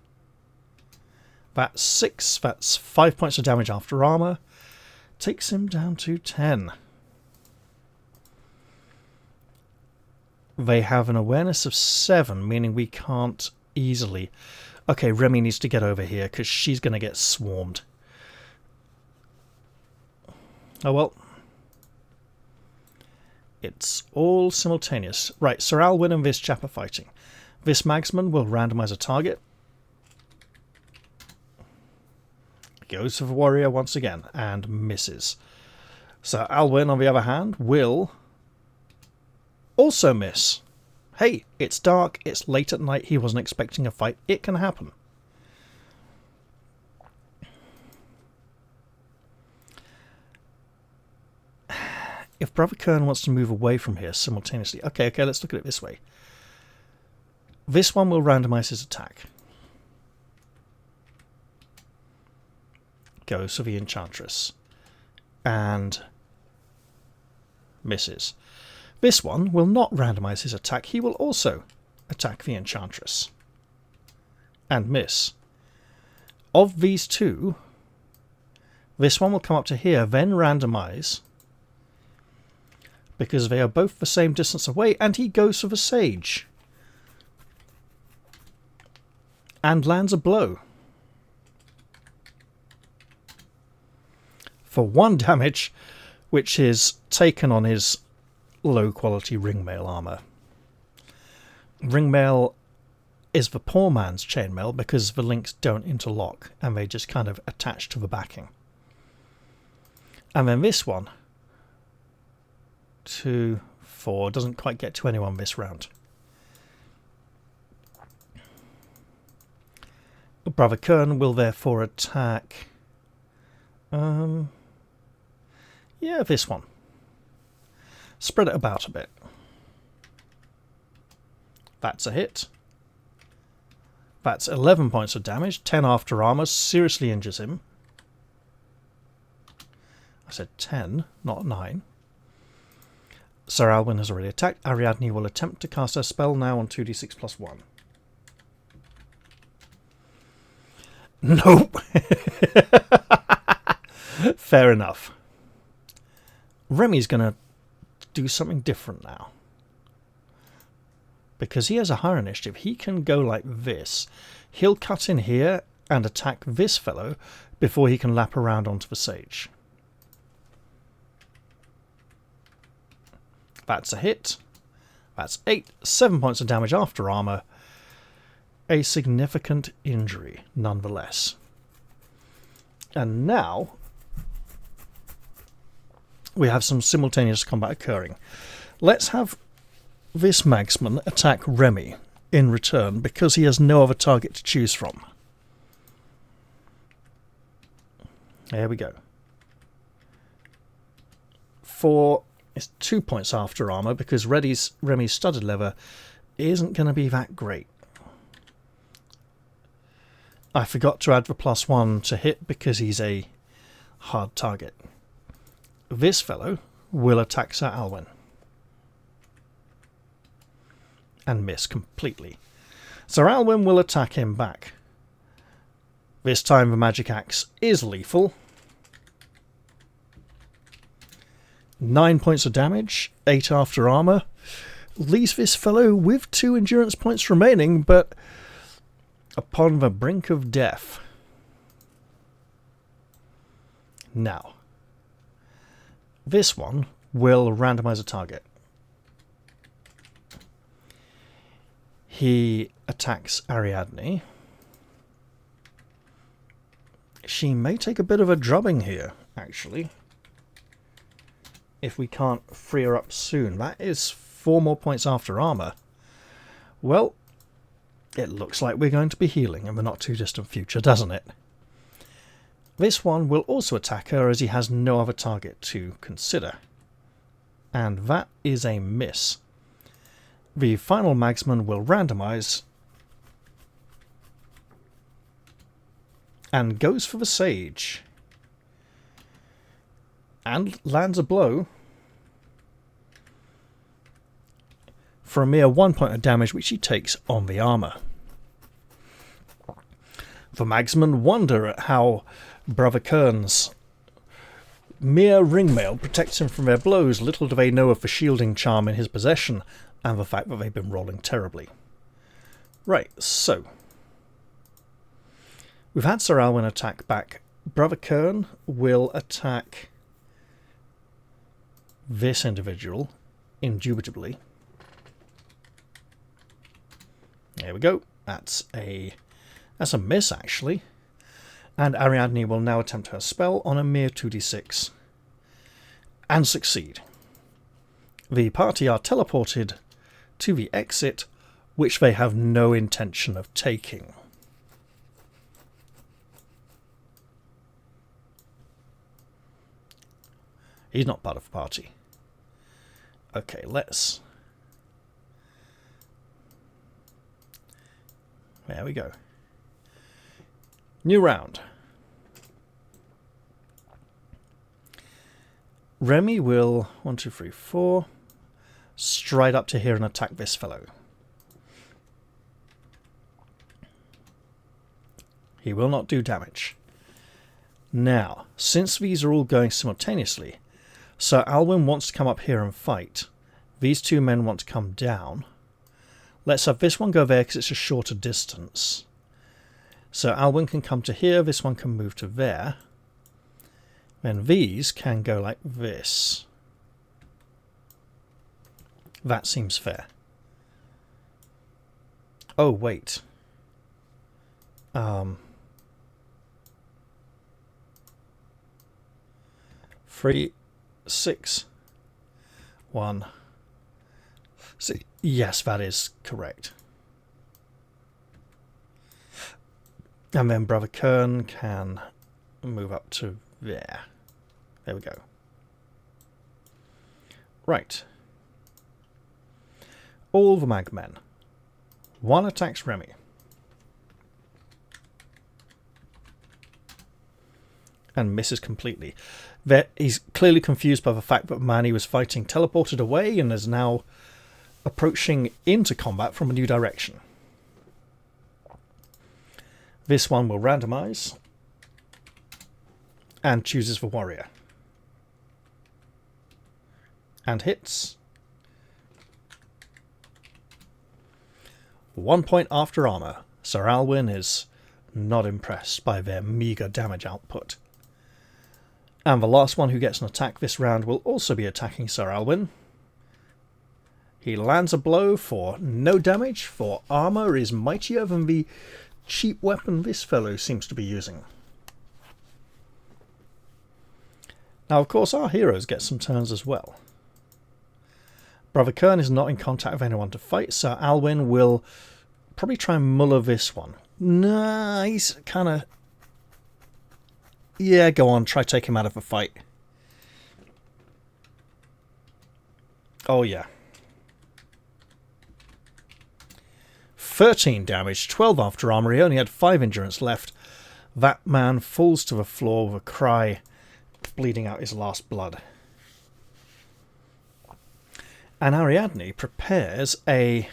That's 6, that's 5 points of damage after armour. Takes him down to 10. They have an awareness of 7, meaning we can't easily... Okay, Remy needs to get over here because she's going to get swarmed. Oh well. It's all simultaneous. Right, Sir Alwyn and this chap are fighting. This Magsman will randomise a target. Goes for the warrior once again and misses. Sir Alwyn, on the other hand, will also miss. Hey, it's dark, it's late at night, he wasn't expecting a fight. It can happen. if Brother Kern wants to move away from here simultaneously... Okay, let's look at it this way. This one will randomise his attack. Goes for the Enchantress. And misses. This one will not randomise his attack. He will also attack the Enchantress. And miss. Of these two, this one will come up to here, then randomise, because they are both the same distance away, and he goes for the Sage. And lands a blow. For 1 damage, which is taken on his low-quality ringmail armour. Ringmail is the poor man's chainmail because the links don't interlock and they just kind of attach to the backing. And then this one, 2, 4, doesn't quite get to anyone this round. Brother Kern will therefore attack... yeah, this one. Spread it about a bit. That's a hit. That's 11 points of damage. 10 after armour. Seriously injures him. I said 10, not 9. Sir Alwyn has already attacked. Ariadne will attempt to cast her spell now on 2d6 plus 1. Nope. Fair enough. Remy's going to do something different now. Because he has a higher initiative, he can go like this. He'll cut in here and attack this fellow before he can lap around onto the Sage. That's a hit. That's 7 points of damage after armour. A significant injury, nonetheless. And now we have some simultaneous combat occurring. Let's have this Magsman attack Remy in return because he has no other target to choose from. There we go. It's 2 points after armour because Remy's studded leather isn't going to be that great. I forgot to add the +1 to hit because he's a hard target. This fellow will attack Sir Alwyn. And miss completely. Sir Alwyn will attack him back. This time the magic axe is lethal. 9 points of damage, 8 after armour. Leaves this fellow with 2 endurance points remaining, but upon the brink of death. Now, this one will randomise a target. He attacks Ariadne. She may take a bit of a drubbing here, actually. If we can't free her up soon. That is 4 more points after armour. Well, it looks like we're going to be healing in the not too distant future, doesn't it? This one will also attack her as he has no other target to consider. And that is a miss. The final Magsman will randomise and goes for the Sage. And lands a blow for a mere 1 point of damage which he takes on the armour. The Magsmen wonder at how Brother Kern's mere ringmail protects him from their blows. Little do they know of the shielding charm in his possession and the fact that they've been rolling terribly. Right, so we've had Sir Alwyn attack back. Brother Kern will attack this individual, indubitably. There we go. That's a miss, actually. And Ariadne will now attempt her spell on a mere 2d6. And succeed. The party are teleported to the exit, which they have no intention of taking. He's not part of the party. Okay, let's... There we go. New round. Remy will, 1, 2, 3, 4, stride up to here and attack this fellow. He will not do damage. Now, since these are all going simultaneously, Sir Alwyn wants to come up here and fight. These two men want to come down. Let's have this one go there because it's a shorter distance. So Alwyn can come to here, this one can move to there. Then these can go like this. That seems fair. Oh, wait. 3, 6, 1. See, yes, that is correct. And then Brother Kern can move up to there. There we go. Right. All the Magmen. One attacks Remy. And misses completely. He's clearly confused by the fact that the man he was fighting teleported away and is now approaching into combat from a new direction. This one will randomize and chooses the warrior. And hits. 1 point after armor. Sir Alwyn is not impressed by their meager damage output. And the last one who gets an attack this round will also be attacking Sir Alwyn. He lands a blow for no damage, for armor is mightier than the cheap weapon this fellow seems to be using. Now, of course, our heroes get some turns as well. Brother Kern is not in contact with anyone to fight, so Alwyn will probably try and muller this one. Nah, he's kind of... Yeah, go on, try take him out of the fight. Oh, yeah. 13 damage, 12 after armor. He only had 5 endurance left. That man falls to the floor with a cry, bleeding out his last blood. And Ariadne prepares a...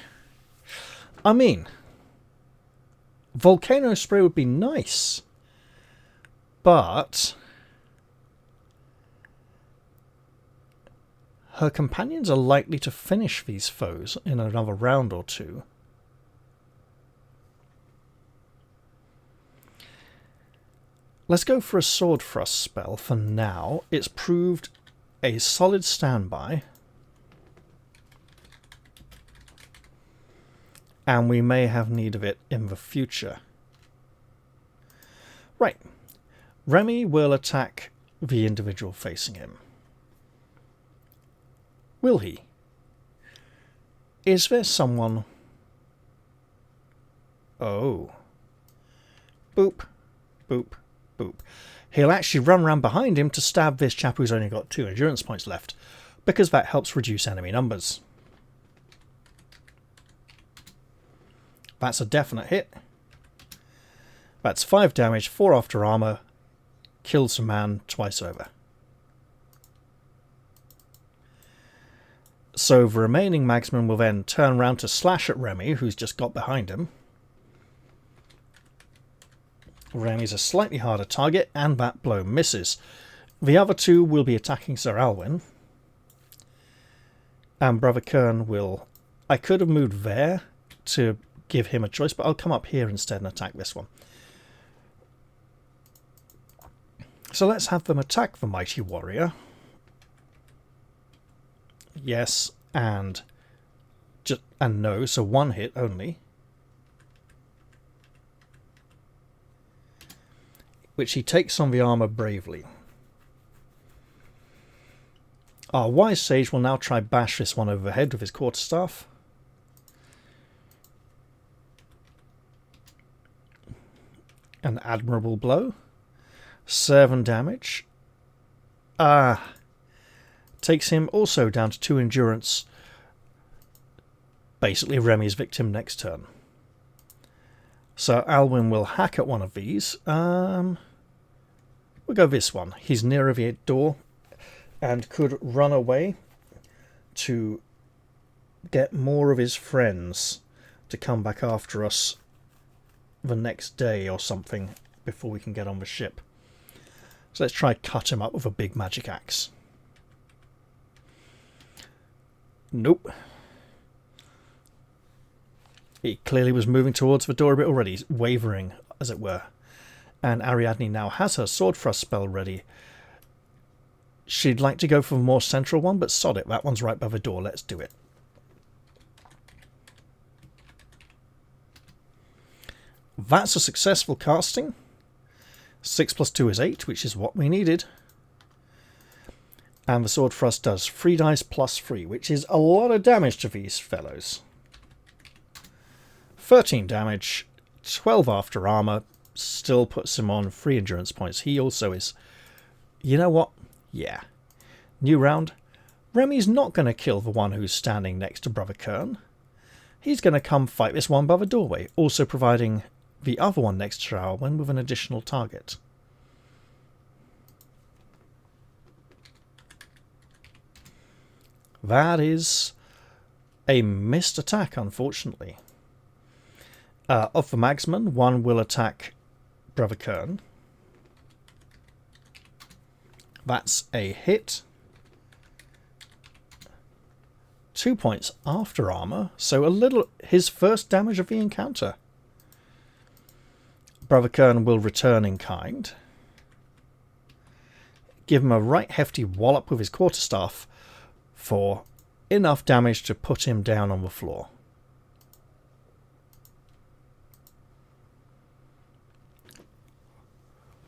I mean, volcano spray would be nice, but her companions are likely to finish these foes in another round or two. Let's go for a sword thrust spell for now. It's proved a solid standby. And we may have need of it in the future. Right. Remy will attack the individual facing him. Will he? Is there someone... Oh. Boop. Boop. Boop. He'll actually run around behind him to stab this chap who's only got 2 endurance points left, because that helps reduce enemy numbers. That's a definite hit. That's 5 damage, 4 after armor, kills a man twice over. So the remaining magsman will then turn around to slash at Remy, who's just got behind him. Remy's a slightly harder target, and that blow misses. The other 2 will be attacking Sir Alwyn. And Brother Kern will... I could have moved there to give him a choice, but I'll come up here instead and attack this one. So let's have them attack the mighty warrior. Yes, and no, so 1 hit only. Which he takes on the armor bravely. Our wise sage will now try bash this one over the head with his quarterstaff. An admirable blow. 7 damage. takes him also down to 2 endurance. Basically Remy's victim next turn. So Alwyn will hack at one of these. We'll go this one. He's nearer the door and could run away to get more of his friends to come back after us the next day or something before we can get on the ship. So let's try cut him up with a big magic axe. Nope. He clearly was moving towards the door a bit already, wavering, as it were. And Ariadne now has her sword thrust spell ready. She'd like to go for a more central one, but sod it, that one's right by the door, let's do it. That's a successful casting. 6 + 2 is 8, which is what we needed. And the sword thrust does 3 dice plus 3, which is a lot of damage to these fellows. 13 damage, 12 after armor, still puts him on 3 endurance points. He also is... You know what? Yeah. New round. Remy's not going to kill the one who's standing next to Brother Kern. He's going to come fight this one by the doorway, also providing the other one next to Alwyn with an additional target. That is a missed attack, unfortunately. Of the Magsman, one will attack Brother Kern. That's a hit. 2 points after armor, so a little his first damage of the encounter. Brother Kern will return in kind. Give him a right hefty wallop with his quarterstaff for enough damage to put him down on the floor.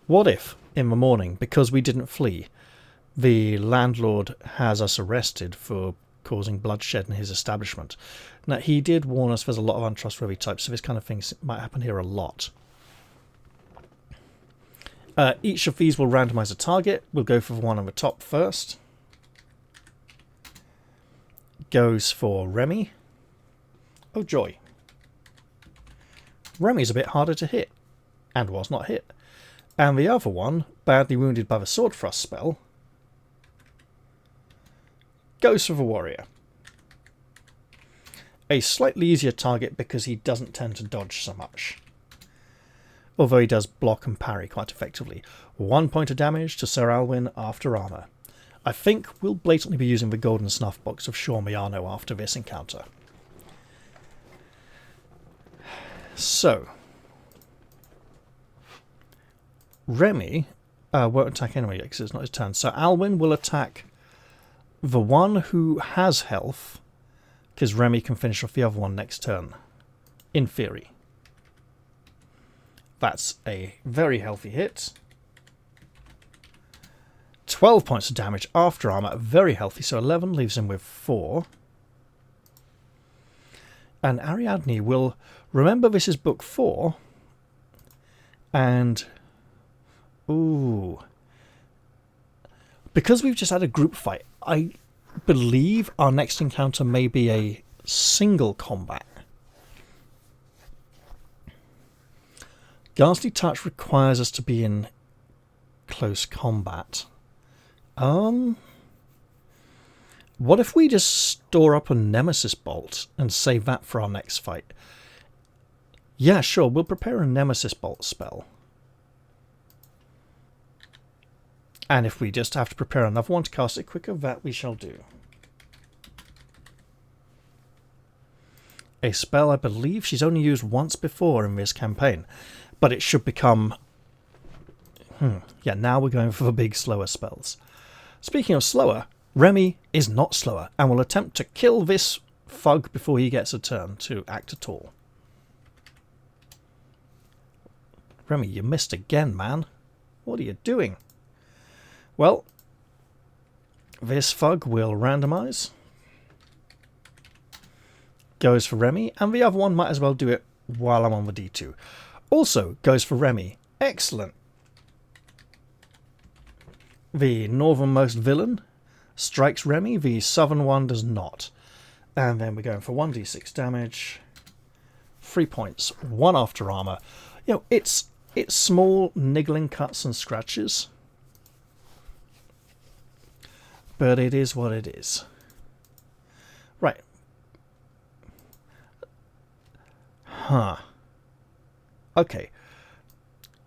What if, in the morning, because we didn't flee, the landlord has us arrested for causing bloodshed in his establishment? Now, he did warn us there's a lot of untrustworthy types, so this kind of thing might happen here a lot. Each of these will randomize a target. We'll go for the one on the top first. Goes for Remy. Oh, joy. Remy's a bit harder to hit, and was not hit. And the other one, badly wounded by the sword thrust spell, goes for the warrior. A slightly easier target because he doesn't tend to dodge so much. Although he does block and parry quite effectively. 1 point of damage to Sir Alwyn after armour. I think we'll blatantly be using the golden snuff box of Sean Miano after this encounter. So... Remy won't attack anyway because it's not his turn. So Alwyn will attack the one who has health, because Remy can finish off the other one next turn, in theory. That's a very healthy hit. 12 points of damage after armor, very healthy, so 11 leaves him with 4. And Ariadne will remember this is book 4, and... Ooh. Because we've just had a group fight, I believe our next encounter may be a single combat. Ghastly Touch requires us to be in close combat. What if we just store up a Nemesis Bolt and save that for our next fight? Yeah, sure, we'll prepare a Nemesis Bolt spell. And if we just have to prepare another one to cast it quicker, that we shall do. A spell I believe she's only used once before in this campaign, but it should become... Yeah, now we're going for the big slower spells. Speaking of slower, Remy is not slower and will attempt to kill this thug before he gets a turn to act at all. Remy, you missed again, man. What are you doing? Well, this thug will randomize. Goes for Remy, and the other one might as well do it while I'm on the D2. Also goes for Remy. Excellent. The northernmost villain strikes Remy, the southern one does not. And then we're going for 1d6 damage. 3 points, 1 after armor. You know, it's small niggling cuts and scratches. But it is what it is. Right. Huh. Okay.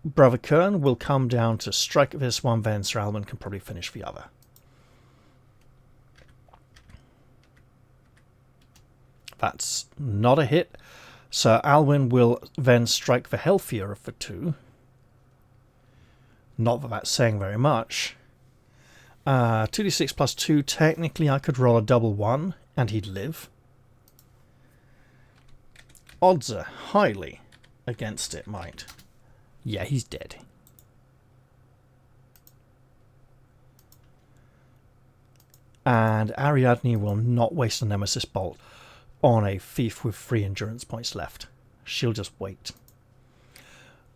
Brother Kern will come down to strike this one, then Sir Alwyn can probably finish the other. That's not a hit. Sir Alwyn will then strike the healthier of the two. Not that that's saying very much. 2d6 plus 2, technically I could roll a double 1 and he'd live. Odds are highly against it, mind. Yeah, he's dead. And Ariadne will not waste a Nemesis Bolt on a thief with 3 endurance points left. She'll just wait.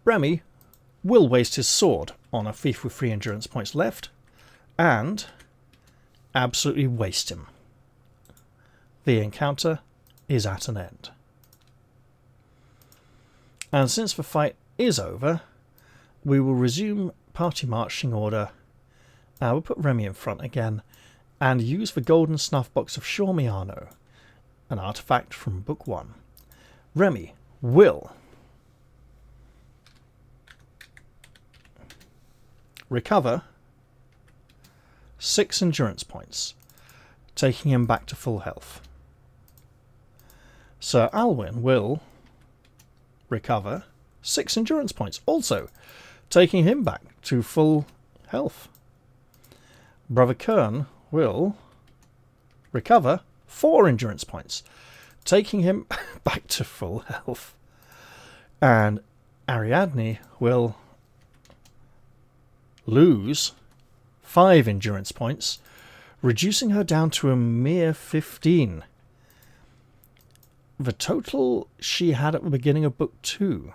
Remy will waste his sword on a thief with 3 endurance points left and absolutely waste him. The encounter is at an end. And since the fight is over, we will resume party marching order. We'll put Remy in front again and use the golden snuff box of Shormiano, an artifact from Book 1. Remy will recover 6 endurance points, taking him back to full health. Sir Alwyn will recover 6 endurance points, also taking him back to full health. Brother Kern will recover 4 endurance points, taking him back to full health. And Ariadne will lose 5 endurance points, reducing her down to a mere 15. The total she had at the beginning of Book 2.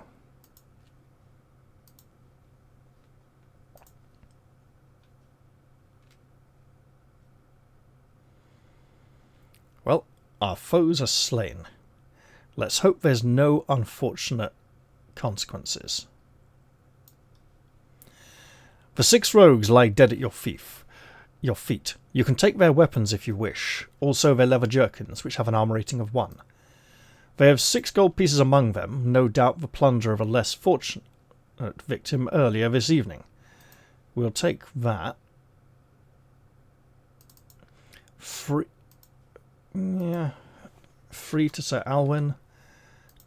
Well, our foes are slain. Let's hope there's no unfortunate consequences. The 6 rogues lie dead at your feet. You can take their weapons if you wish, also their leather jerkins, which have an armor rating of 1. They have 6 gold pieces among them, no doubt the plunder of a less fortunate victim earlier this evening. We'll take that. Free to Sir Alwyn,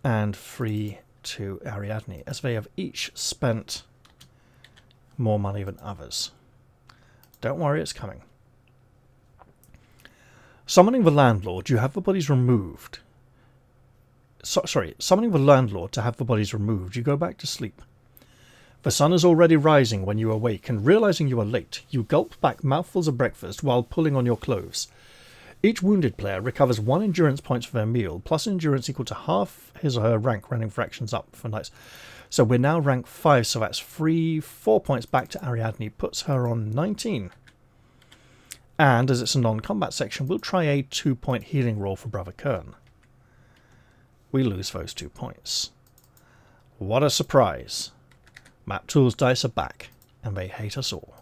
and free to Ariadne, as they have each spent more money than others. Don't worry, it's coming. Summoning the landlord, you have the bodies removed. Summoning the landlord to have the bodies removed, you go back to sleep. The sun is already rising when you awake, and realizing you are late, you gulp back mouthfuls of breakfast while pulling on your clothes. Each wounded player recovers 1 endurance point for their meal, plus endurance equal to half his or her rank running fractions up for nights. So we're now rank 5, so that's 4 points back to Ariadne, puts her on 19. And as it's a non-combat section, we'll try a 2-point healing roll for Brother Kern. We lose those 2 points. What a surprise. Map Tool's dice are back, and they hate us all.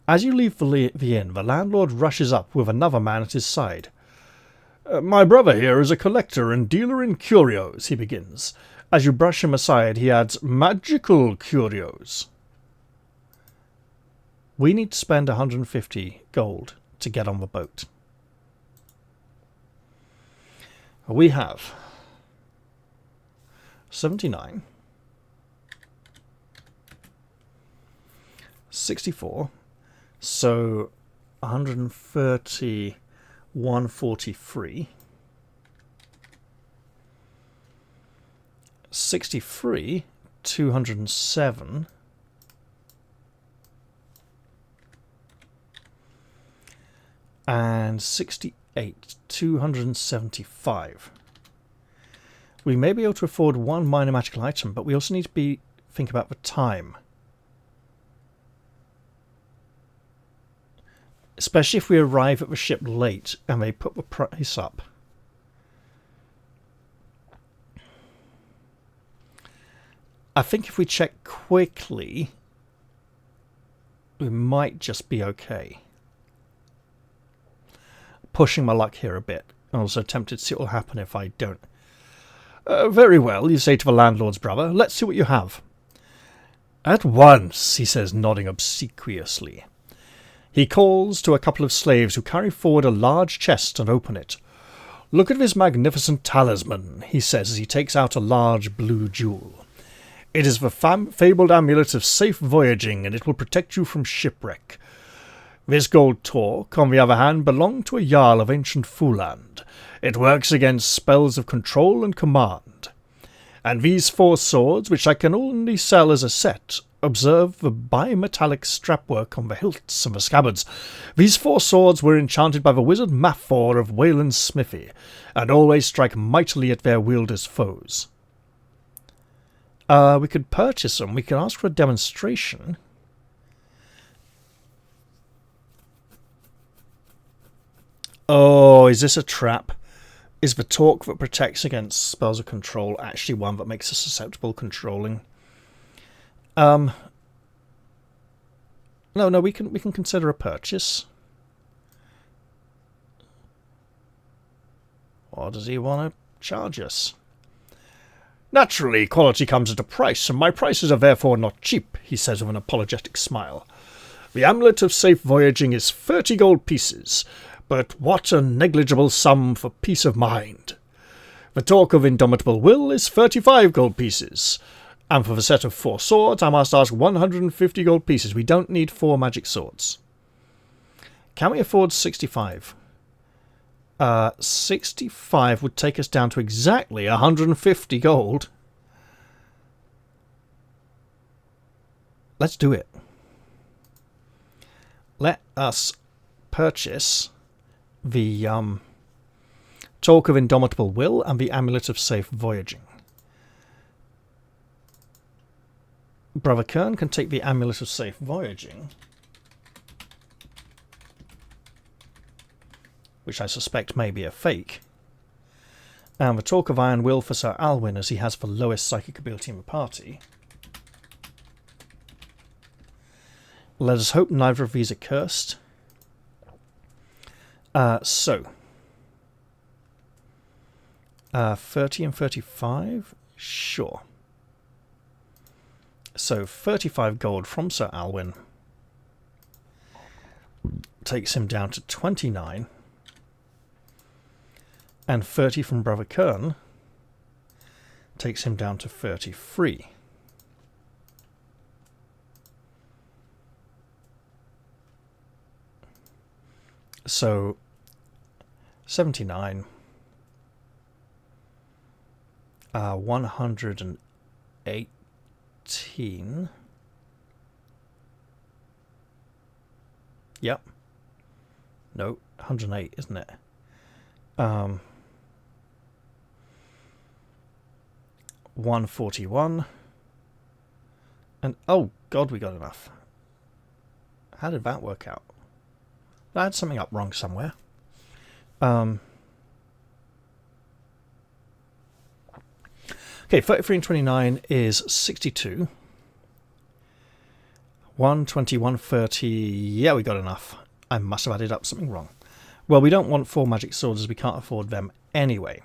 As you leave the inn, the landlord rushes up with another man at his side. My brother here is a collector and dealer in curios, he begins. As you brush him aside, he adds, magical curios. We need to spend 150 gold to get on the boat. We have 79, 64, so 130, 143, 63, 207, and 68, 275. We may be able to afford 1 minor magical item, but we also need to think about the time. Especially if we arrive at the ship late and they put the price up. I think if we check quickly, we might just be okay. Pushing my luck here a bit. I'm also tempted to see what will happen if I don't. Very well, you say to the landlord's brother. Let's see what you have. At once, he says, nodding obsequiously. He calls to a couple of slaves who carry forward a large chest and open it. Look at this magnificent talisman, he says as he takes out a large blue jewel. It is the fabled amulet of safe voyaging, and it will protect you from shipwreck. This gold torque, on the other hand, belonged to a Jarl of ancient Fuland. It works against spells of control and command. And these 4 swords, which I can only sell as a set, observe the bimetallic strapwork on the hilts and the scabbards. These 4 swords were enchanted by the wizard Mathor of Wayland's smithy, and always strike mightily at their wielders' foes. We could purchase them. We could ask for a demonstration. Oh, is this a trap? Is the torque that protects against spells of control actually one that makes us susceptible controlling? No, we can consider a purchase. Or does he want to charge us? Naturally, quality comes at a price, and my prices are therefore not cheap, he says with an apologetic smile. The amulet of safe voyaging is 30 gold pieces, but what a negligible sum for peace of mind. The torque of indomitable will is 35 gold pieces, and for the set of 4 swords I must ask 150 gold pieces. We don't need 4 magic swords. Can we afford 65? 65 would take us down to exactly 150 gold. Let's do it. Let us purchase the Talk of Indomitable Will and the Amulet of Safe Voyaging. Brother Kern can take the Amulet of Safe Voyaging, which I suspect may be a fake, and the Talk of Iron Will for Sir Alwyn, as he has the lowest psychic ability in the party. Let us hope neither of these are cursed. 30 and 35? Sure. So 35 gold from Sir Alwyn takes him down to 29. And 30 from Brother Kern takes him down to 33. So 79. 118. Yep. No, 108, isn't it? 141. And oh god, we got enough. How did that work out? I had something up wrong somewhere. Okay, 33 and 29 is 62. 120, 130. Yeah, we got enough. I must have added up something wrong. Well, we don't want 4 magic swords as we can't afford them anyway.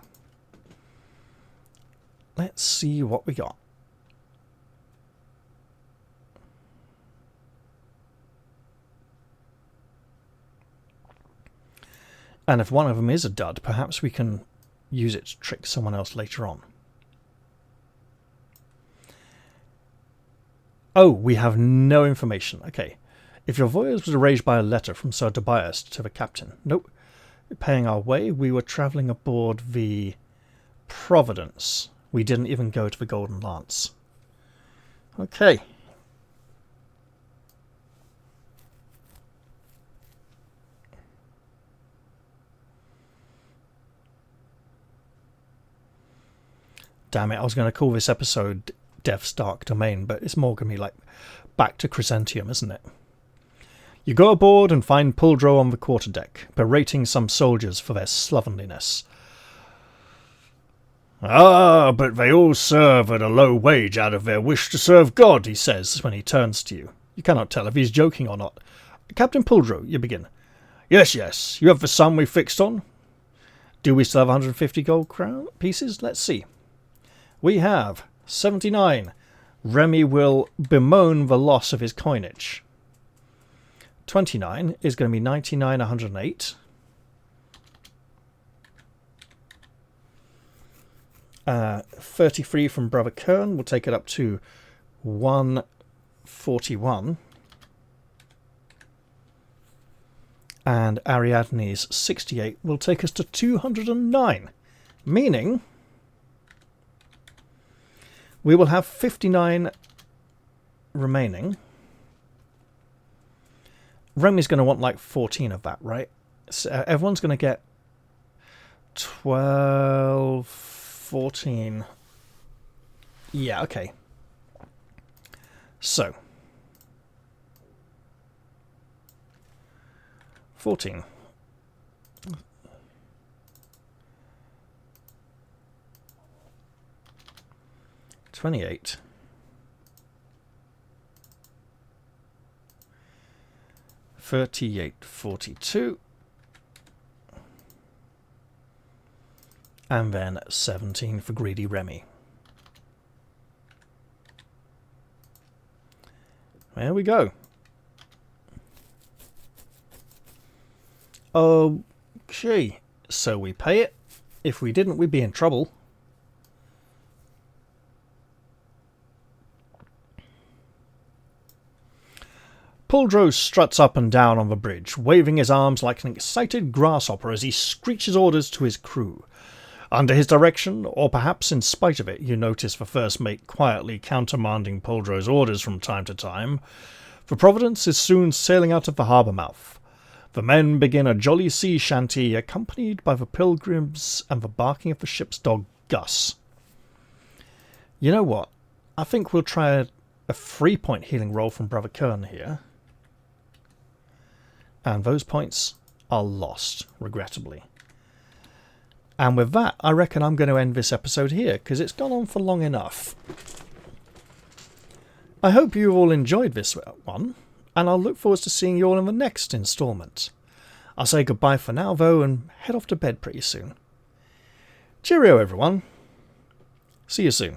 Let's see what we got. And if one of them is a dud, perhaps we can use it to trick someone else later on. Oh, we have no information. Okay. If your voyage was arranged by a letter from Sir Tobias to the captain. Nope. Paying our way, we were travelling aboard the Providence. We didn't even go to the Golden Lance. Okay. Damn it, I was going to call this episode Death's Dark Domain, but it's more going to be like Back to Crescentium, isn't it? You go aboard and find Puldro on the quarterdeck, berating some soldiers for their slovenliness. "Ah, but they all serve at a low wage out of their wish to serve God," he says when he turns to you. You cannot tell if he's joking or not. "Captain Puldro," you begin. Yes. You have the sum we fixed on?" "Do we still have 150 gold crown pieces? Let's see. We have 79. Remy will bemoan the loss of his coinage. 29 is going to be 99, 108. 33 from Brother Kern will take it up to 141. And Ariadne's 68 will take us to 209. Meaning we will have 59 remaining. Remy's going to want like 14 of that, right? So everyone's going to get 12, 14. Yeah, okay. So 14. 28. 38, 42. And then 17 for greedy Remy. There we go. Okay, so we pay it. If we didn't, we'd be in trouble. Puldro struts up and down on the bridge, waving his arms like an excited grasshopper as he screeches orders to his crew. Under his direction, or perhaps in spite of it, you notice the first mate quietly countermanding Puldro's orders from time to time. The Providence is soon sailing out of the harbour mouth. The men begin a jolly sea shanty, accompanied by the pilgrims and the barking of the ship's dog, Gus. You know what? I think we'll try a 3-point healing roll from Brother Kern here. And those points are lost, regrettably. And with that, I reckon I'm going to end this episode here, because it's gone on for long enough. I hope you all enjoyed this one, and I'll look forward to seeing you all in the next instalment. I'll say goodbye for now, though, and head off to bed pretty soon. Cheerio, everyone. See you soon.